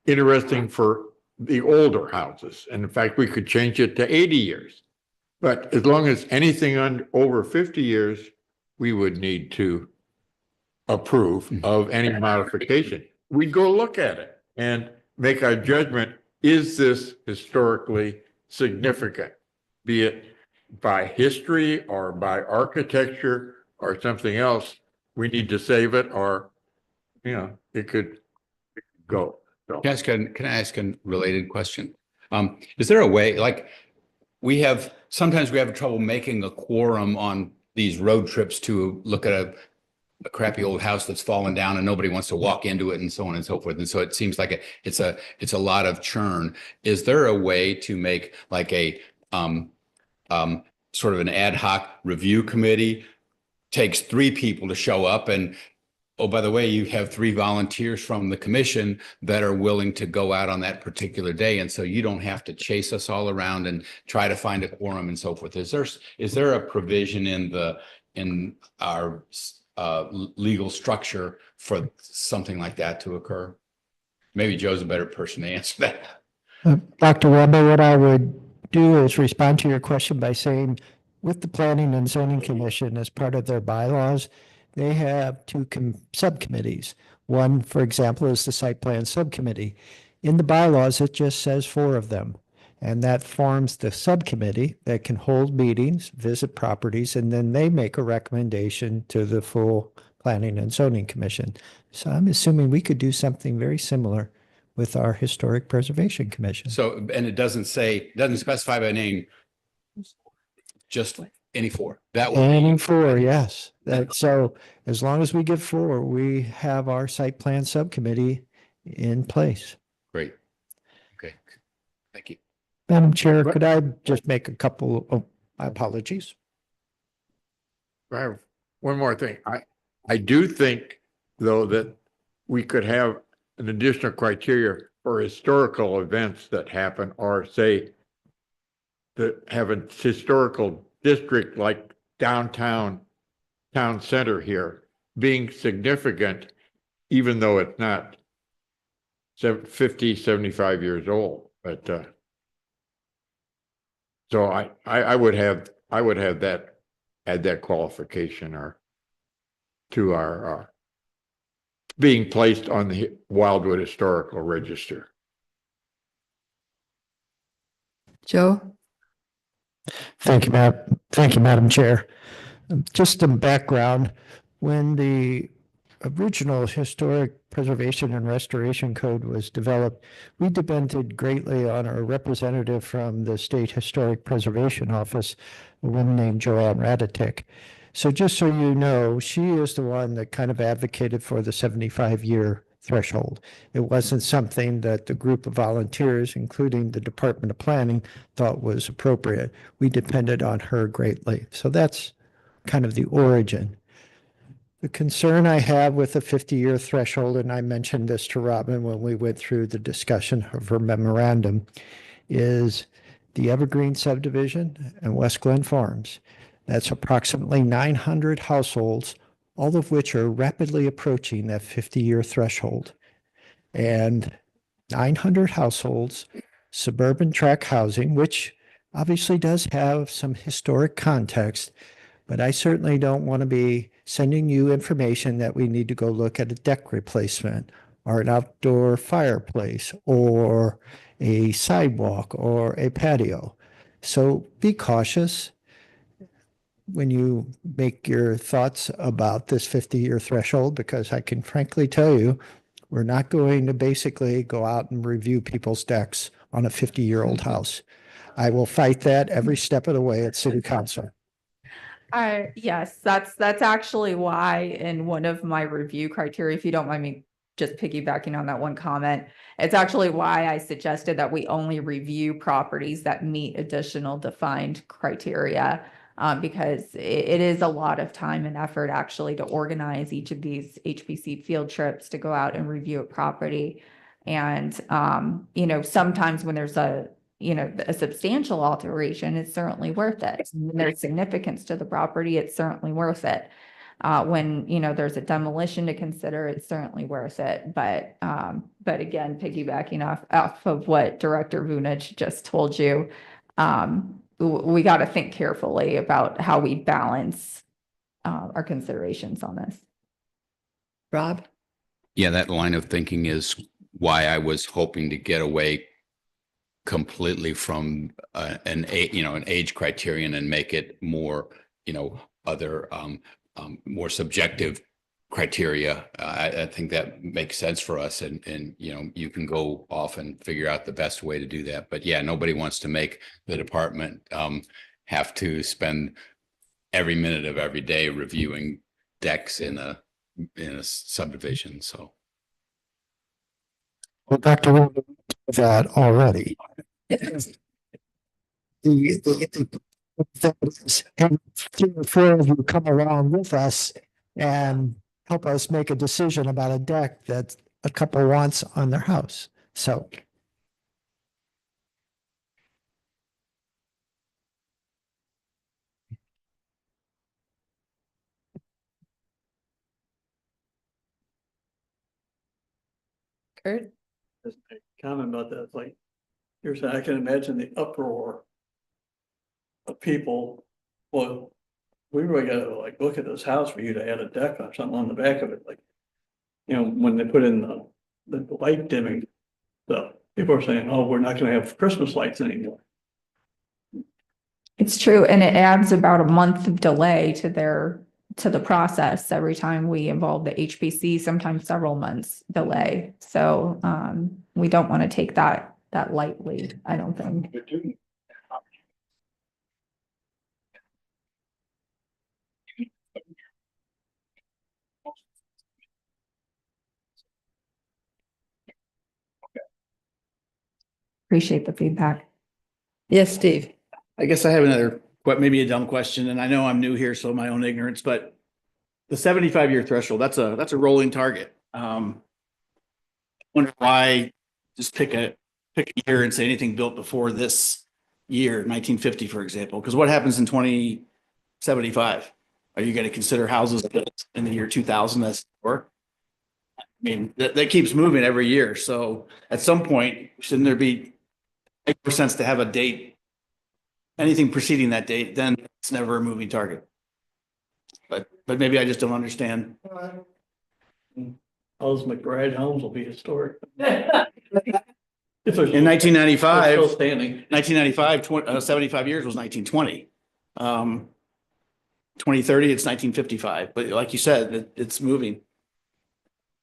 interesting for the older houses. And in fact, we could change it to 80 years. But as long as anything over 50 years, we would need to approve of any modification. We'd go look at it and make our judgment. Is this historically significant? Be it by history or by architecture or something else, we need to save it, or, it could go. So. Can I ask a related question? Is there a way, like, sometimes we have trouble making a quorum on these road trips to look at a crappy old house that's fallen down and nobody wants to walk into it and so on and so forth. And so it seems like it's a lot of churn. Is there a way to make like a sort of an ad hoc review committee, takes 3 people to show up, and oh, by the way, you have 3 volunteers from the commission that are willing to go out on that particular day. And so you don't have to chase us all around and try to find a quorum and so forth. Is there a provision in our legal structure for something like that to occur? Maybe Joe's a better person to answer that. Dr. Webber, what I would do is respond to your question by saying, with the Planning and Zoning Commission, as part of their bylaws, they have 2 subcommittees. One, for example, is the Site Plan Subcommittee. In the bylaws, it just says 4 of them. And that forms the subcommittee that can hold meetings, visit properties, and then they make a recommendation to the full Planning and Zoning Commission. So I'm assuming we could do something very similar with our Historic Preservation Commission. So, and it doesn't specify by name, just any 4. That will Any 4, yes. So as long as we get 4, we have our Site Plan Subcommittee in place. Great. Okay. Thank you. Madam Chair, could I just make a couple of my apologies? I have one more thing. I do think, though, that we could have an additional criteria for historical events that happen, or say that have a historical district like downtown town center here being significant, even though it's not 50, 75 years old. But so I would have that, add that qualification or to our being placed on the Wildwood Historical Register. Joe? Thank you, Madam Chair. Just some background. When the original Historic Preservation and Restoration Code was developed, we depended greatly on our representative from the State Historic Preservation Office, a woman named Joanne Radatic. So just so you know, she is the one that kind of advocated for the 75-year threshold. It wasn't something that the group of volunteers, including the Department of Planning, thought was appropriate. We depended on her greatly. So that's kind of the origin. The concern I have with the 50-year threshold, and I mentioned this to Robin when we went through the discussion of her memorandum, is the Evergreen subdivision and West Glen Farms. That's approximately 900 households, all of which are rapidly approaching that 50-year threshold. And 900 households, suburban tract housing, which obviously does have some historic context, but I certainly don't want to be sending you information that we need to go look at a deck replacement or an outdoor fireplace or a sidewalk or a patio. So be cautious. when you make your thoughts about this 50-year threshold, because I can frankly tell you, we're not going to basically go out and review people's decks on a 50-year-old house. I will fight that every step of the way at city council. Yes, that's actually why in one of my review criteria, if you don't mind me just piggybacking on that one comment, it's actually why I suggested that we only review properties that meet additional defined criteria. Because it is a lot of time and effort actually to organize each of these HPC field trips to go out and review a property. And, sometimes when there's a substantial alteration, it's certainly worth it. When there's significance to the property, it's certainly worth it. When, there's a demolition to consider, it's certainly worth it. But again, piggybacking off of what Director Vunich just told you, we got to think carefully about how we balance our considerations on this. Rob? Yeah, that line of thinking is why I was hoping to get away completely from an age criterion and make it more, other more subjective criteria. I think that makes sense for us, and you can go off and figure out the best way to do that. But yeah, nobody wants to make the department have to spend every minute of every day reviewing decks in a subdivision. So, Well, Dr. Wilson did that already. Three or four of you come around with us and help us make a decision about a deck that a couple wants on their house. So. Kurt? Just a comment about that, like, here's, I can imagine the uproar of people. Well, we really gotta like look at this house for you to add a deck or something on the back of it, like, when they put in the light dimming stuff, people are saying, oh, we're not gonna have Christmas lights anymore. It's true, and it adds about a month of delay to the process every time we involve the HPC, sometimes several months delay. So we don't want to take that lightly, I don't think. Appreciate the feedback. Yes, Steve. I guess I have another, maybe a dumb question, and I know I'm new here, so my own ignorance, but the 75-year threshold, that's a rolling target. Wonder why just pick a year and say anything built before this year, 1950, for example, because what happens in 2075? Are you going to consider houses built in the year 2000 as work? I mean, that keeps moving every year. So at some point, shouldn't there be more sense to have a date? Anything preceding that date, then it's never a moving target. But maybe I just don't understand. All those McBride homes will be historic. In 1995, Still standing. 1995, 75 years was 1920. 2030, it's 1955. But like you said, it's moving.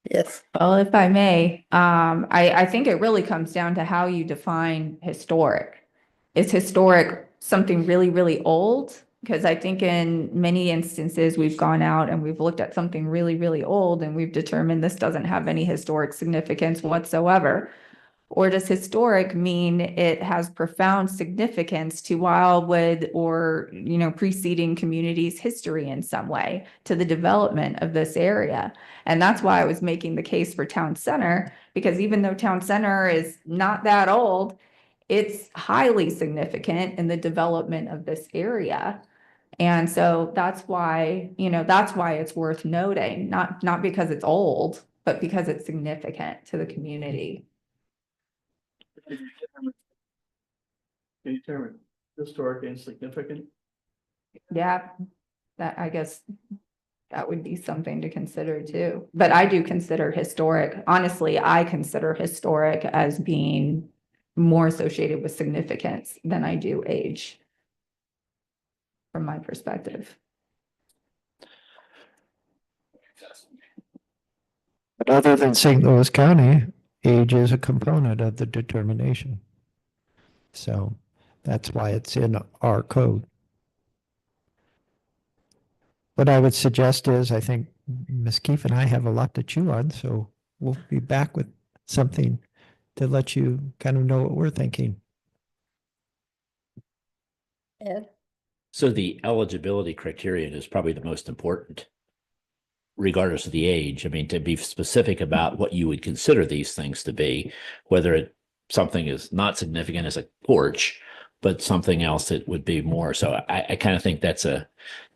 Yes. Well, if I may, I think it really comes down to how you define historic. Is historic something really, really old? Because I think in many instances, we've gone out and we've looked at something really, really old and we've determined this doesn't have any historic significance whatsoever. Or does historic mean it has profound significance to Wildwood or, preceding communities' history in some way to the development of this area? And that's why I was making the case for Town Center, because even though Town Center is not that old, it's highly significant in the development of this area. And so that's why it's worth noting, not because it's old, but because it's significant to the community. Can you determine historic and significant? Yeah, I guess that would be something to consider too. But I do consider historic, honestly, I consider historic as being more associated with significance than I do age. from my perspective. But other than St. Louis County, age is a component of the determination. So that's why it's in our code. What I would suggest is, I think Ms. Keefe and I have a lot to chew on, so we'll be back with something to let you kind of know what we're thinking. Ed? So the eligibility criterion is probably the most important, regardless of the age. I mean, to be specific about what you would consider these things to be, whether something is not significant as a porch, but something else that would be more. So I kind of think that's the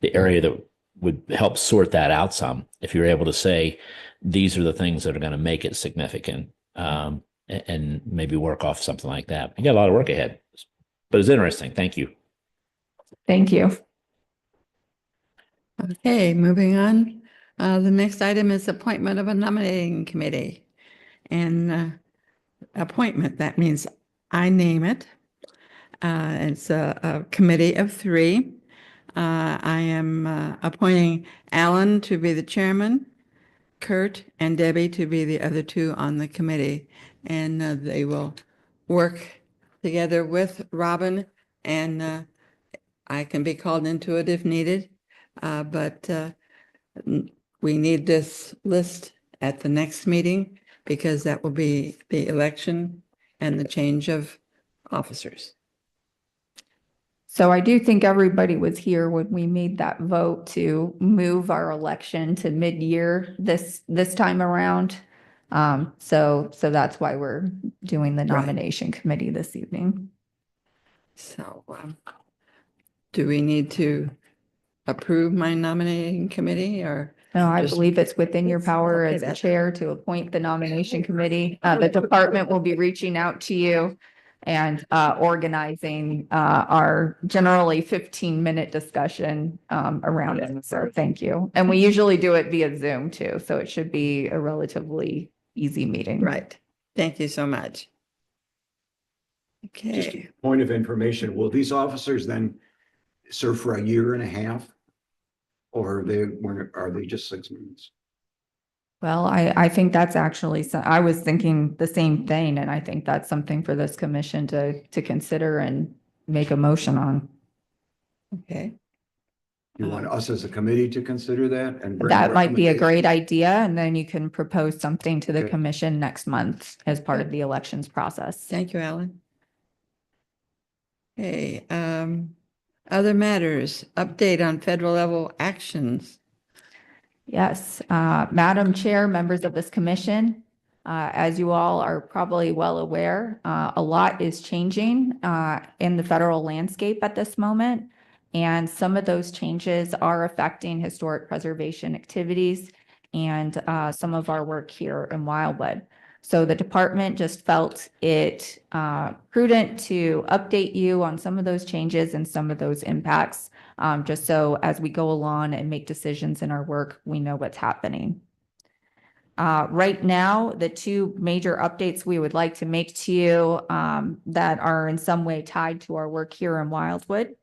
area that would help sort that out some. If you're able to say, these are the things that are going to make it significant, and maybe work off something like that. You got a lot of work ahead, but it's interesting. Thank you. Thank you. Okay, moving on. The next item is appointment of a nominating committee. And appointment, that means I name it. It's a committee of 3. I am appointing Alan to be the chairman, Kurt and Debbie to be the other 2 on the committee. And they will work together with Robin, and I can be called into it if needed. But we need this list at the next meeting because that will be the election and the change of officers. So I do think everybody was here when we made that vote to move our election to mid-year this time around. So that's why we're doing the nomination committee this evening. So do we need to approve my nominating committee or? No, I just- believe it's within your power Okay, as the that's- chair to appoint the nomination committee. The department will be reaching out to you and organizing our generally 15-minute discussion around it. So thank you. And we usually do it via Zoom too, so it should be a relatively easy meeting. Right. Thank you so much. Just Okay. a point of information, will these officers then serve for a year and a half? Or are they just 6 months? Well, I think that's actually, I was thinking the same thing, and I think that's something for this commission to consider and make a motion on. Okay. You want us as a committee to consider that and bring That might be a recommendations? great idea, and then you can propose something to the Okay. commission next month as part of the elections process. Thank you, Alan. Okay, other matters, update on federal level actions. Yes, Madam Chair, members of this commission, as you all are probably well aware, a lot is changing in the federal landscape at this moment. And some of those changes are affecting historic preservation activities and some of our work here in Wildwood. So the department just felt it prudent to update you on some of those changes and some of those impacts, just so as we go along and make decisions in our work, we know what's happening. Right now, the 2 major updates we would like to make to you that are in some way tied to our work here in Wildwood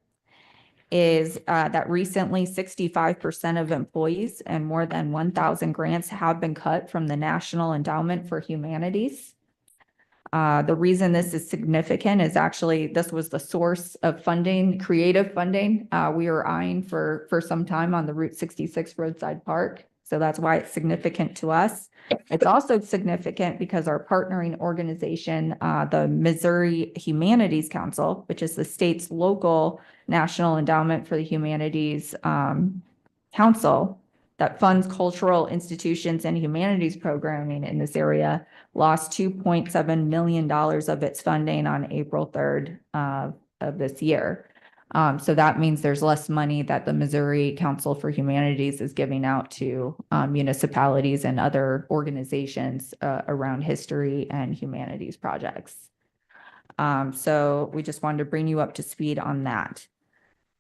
is that recently 65% of employees and more than 1,000 grants have been cut from the National Endowment for Humanities. The reason this is significant is actually this was the source of funding, creative funding. We were eyeing for some time on the Route 66 roadside park. So that's why it's significant to us. It's also significant because our partnering organization, the Missouri Humanities Council, which is the state's local National Endowment for the Humanities council that funds cultural institutions and humanities programming in this area, lost $2.7 million of its funding on April 3rd of this year. So that means there's less money that the Missouri Council for Humanities is giving out to municipalities and other organizations around history and humanities projects. So we just wanted to bring you up to speed on that.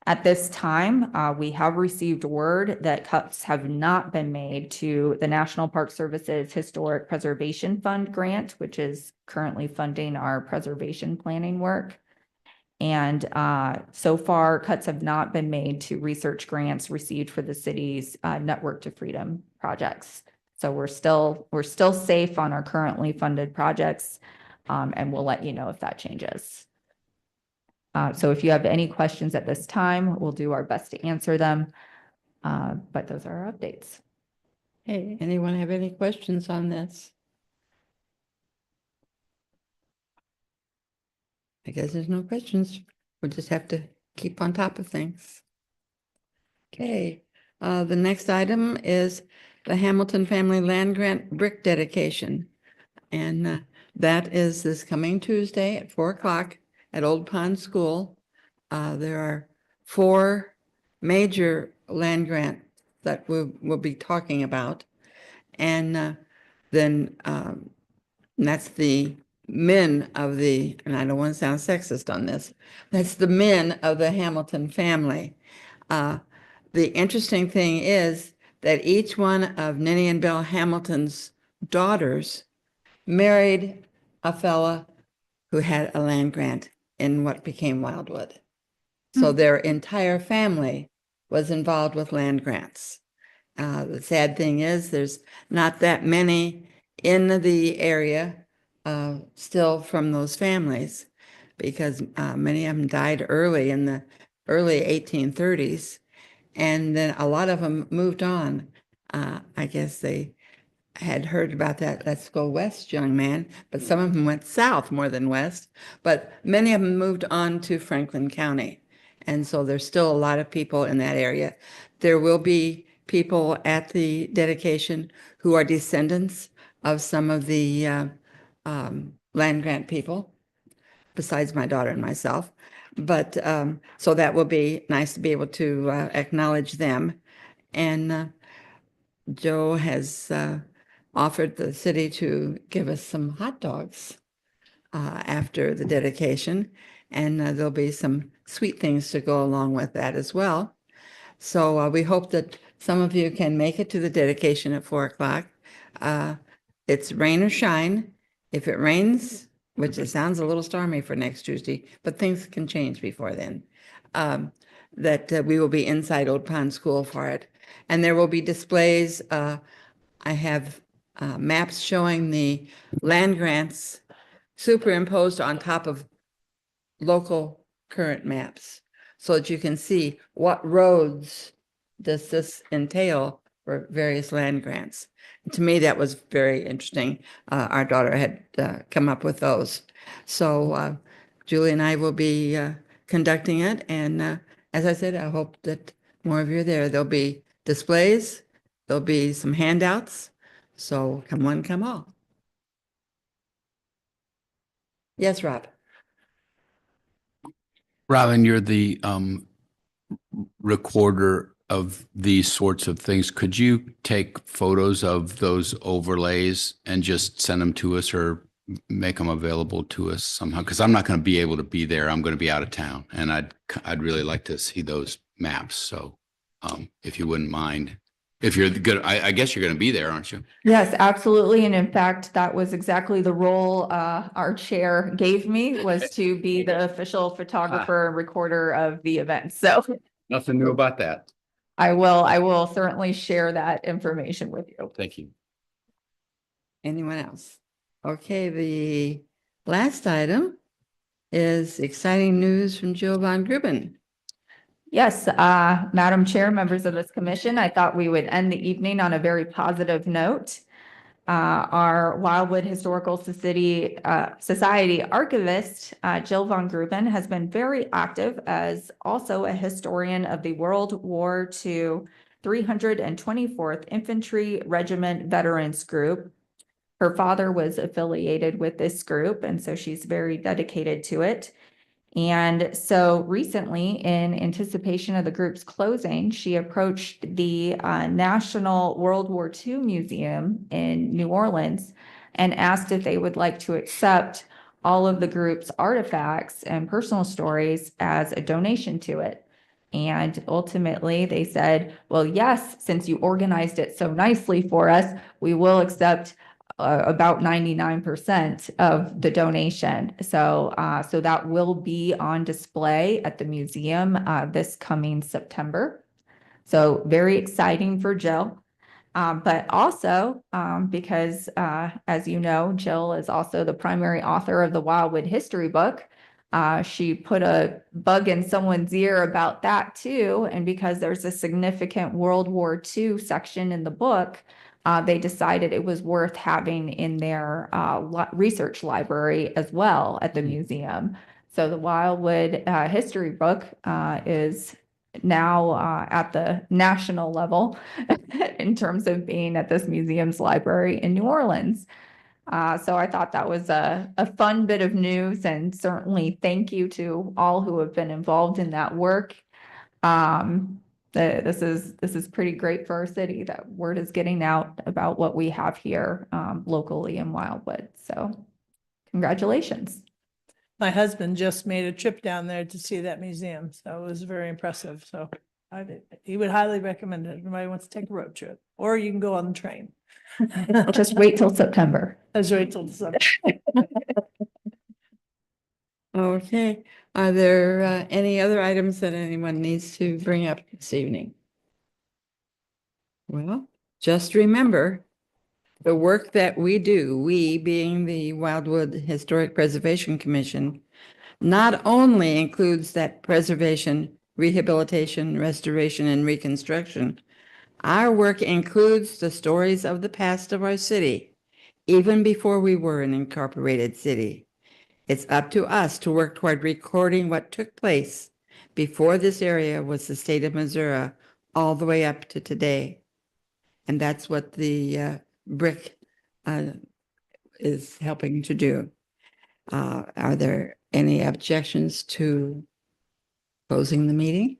At this time, we have received word that cuts have not been made to the National Park Service's Historic Preservation Fund grant, which is currently funding our preservation planning work. And so far, cuts have not been made to research grants received for the city's Network to Freedom projects. So we're still safe on our currently funded projects, and we'll let you know if that changes. So if you have any questions at this time, we'll do our best to answer them. But those are our updates. Hey, anyone have any questions on this? I guess there's no questions. We'll just have to keep on top of things. Okay, the next item is the Hamilton Family Land Grant brick dedication. And that is this coming Tuesday at 4 o'clock at Old Pond School. There are 4 major land grants that we'll be talking about. And then that's the men of the, and I don't want to sound sexist on this, that's the men of the Hamilton family. The interesting thing is that each one of Ninny and Belle Hamilton's daughters married a fella who had a land grant in what became Wildwood. So their entire family was involved with land grants. The sad thing is there's not that many in the area still from those families, because many of them died early in the early 1830s. And then a lot of them moved on. I guess they had heard about that "let's go west" young man, but some of them went south more than west. But many of them moved on to Franklin County. And so there's still a lot of people in that area. There will be people at the dedication who are descendants of some of the land grant people, besides my daughter and myself. But so that will be nice to be able to acknowledge them. And Joe has offered the city to give us some hot dogs after the dedication. And there'll be some sweet things to go along with that as well. So we hope that some of you can make it to the dedication at 4 o'clock. It's rain or shine. If it rains, which it sounds a little stormy for next Tuesday, but things can change before then, that we will be inside Old Pond School for it. And there will be displays. I have maps showing the land grants superimposed on top of local current maps, so that you can see what roads does this entail for various land grants. To me, that was very interesting. Our daughter had come up with those. So Julie and I will be conducting it. And as I said, I hope that more of you are there. There'll be displays. There'll be some handouts. So come one, come all. Yes, Rob. Robin, you're the recorder of these sorts of things. Could you take photos of those overlays and just send them to us, or make them available to us somehow? Because I'm not going to be able to be there. I'm going to be out of town, and I'd really like to see those maps. So if you wouldn't mind, if you're good, I guess you're going to be there, aren't you? Yes, absolutely. And in fact, that was exactly the role our chair gave me, was to be the official photographer and recorder of the event. So Nothing new about that. I will certainly share that information with you. Thank you. Anyone else? Okay, the last item is exciting news from Jill Von Gruben. Yes, Madam Chair, members of this commission, I thought we would end the evening on a very positive note. Our Wildwood Historical Society archivist, Jill Von Gruben, has been very active as also a historian of the World War II 324th Infantry Regiment Veterans Group. Her father was affiliated with this group, and so she's very dedicated to it. And so recently, in anticipation of the group's closing, she approached the National World War II Museum in New Orleans and asked if they would like to accept all of the group's artifacts and personal stories as a donation to it. And ultimately, they said, well, yes, since you organized it so nicely for us, we will accept about 99% of the donation. So that will be on display at the museum this coming September. So very exciting for Jill. But also because, as you know, Jill is also the primary author of the Wildwood History book. She put a bug in someone's ear about that too. And because there's a significant World War II section in the book, they decided it was worth having in their research library as well at the museum. So the Wildwood History book is now at the national level in terms of being at this museum's library in New Orleans. So I thought that was a fun bit of news, and certainly thank you to all who have been involved in that work. This is pretty great for our city that word is getting out about what we have here locally in Wildwood. So congratulations. My husband just made a trip down there to see that museum, so it was very impressive. So he would highly recommend it. If anybody wants to take a road trip, or you can go on the train. Just wait till September. Let's wait till December. Okay, are there any other items that anyone needs to bring up this evening? Well, just remember, the work that we do, we being the Wildwood Historic Preservation Commission, not only includes that preservation, rehabilitation, restoration, and reconstruction. Our work includes the stories of the past of our city, even before we were an incorporated city. It's up to us to work toward recording what took place before this area was the state of Missouri, all the way up to today. And that's what the BRIC is helping to do. Are there any objections to closing the meeting?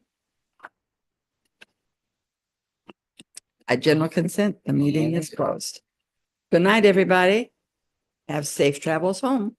By general consent, the meeting is closed. Good night, everybody. Have safe travels home.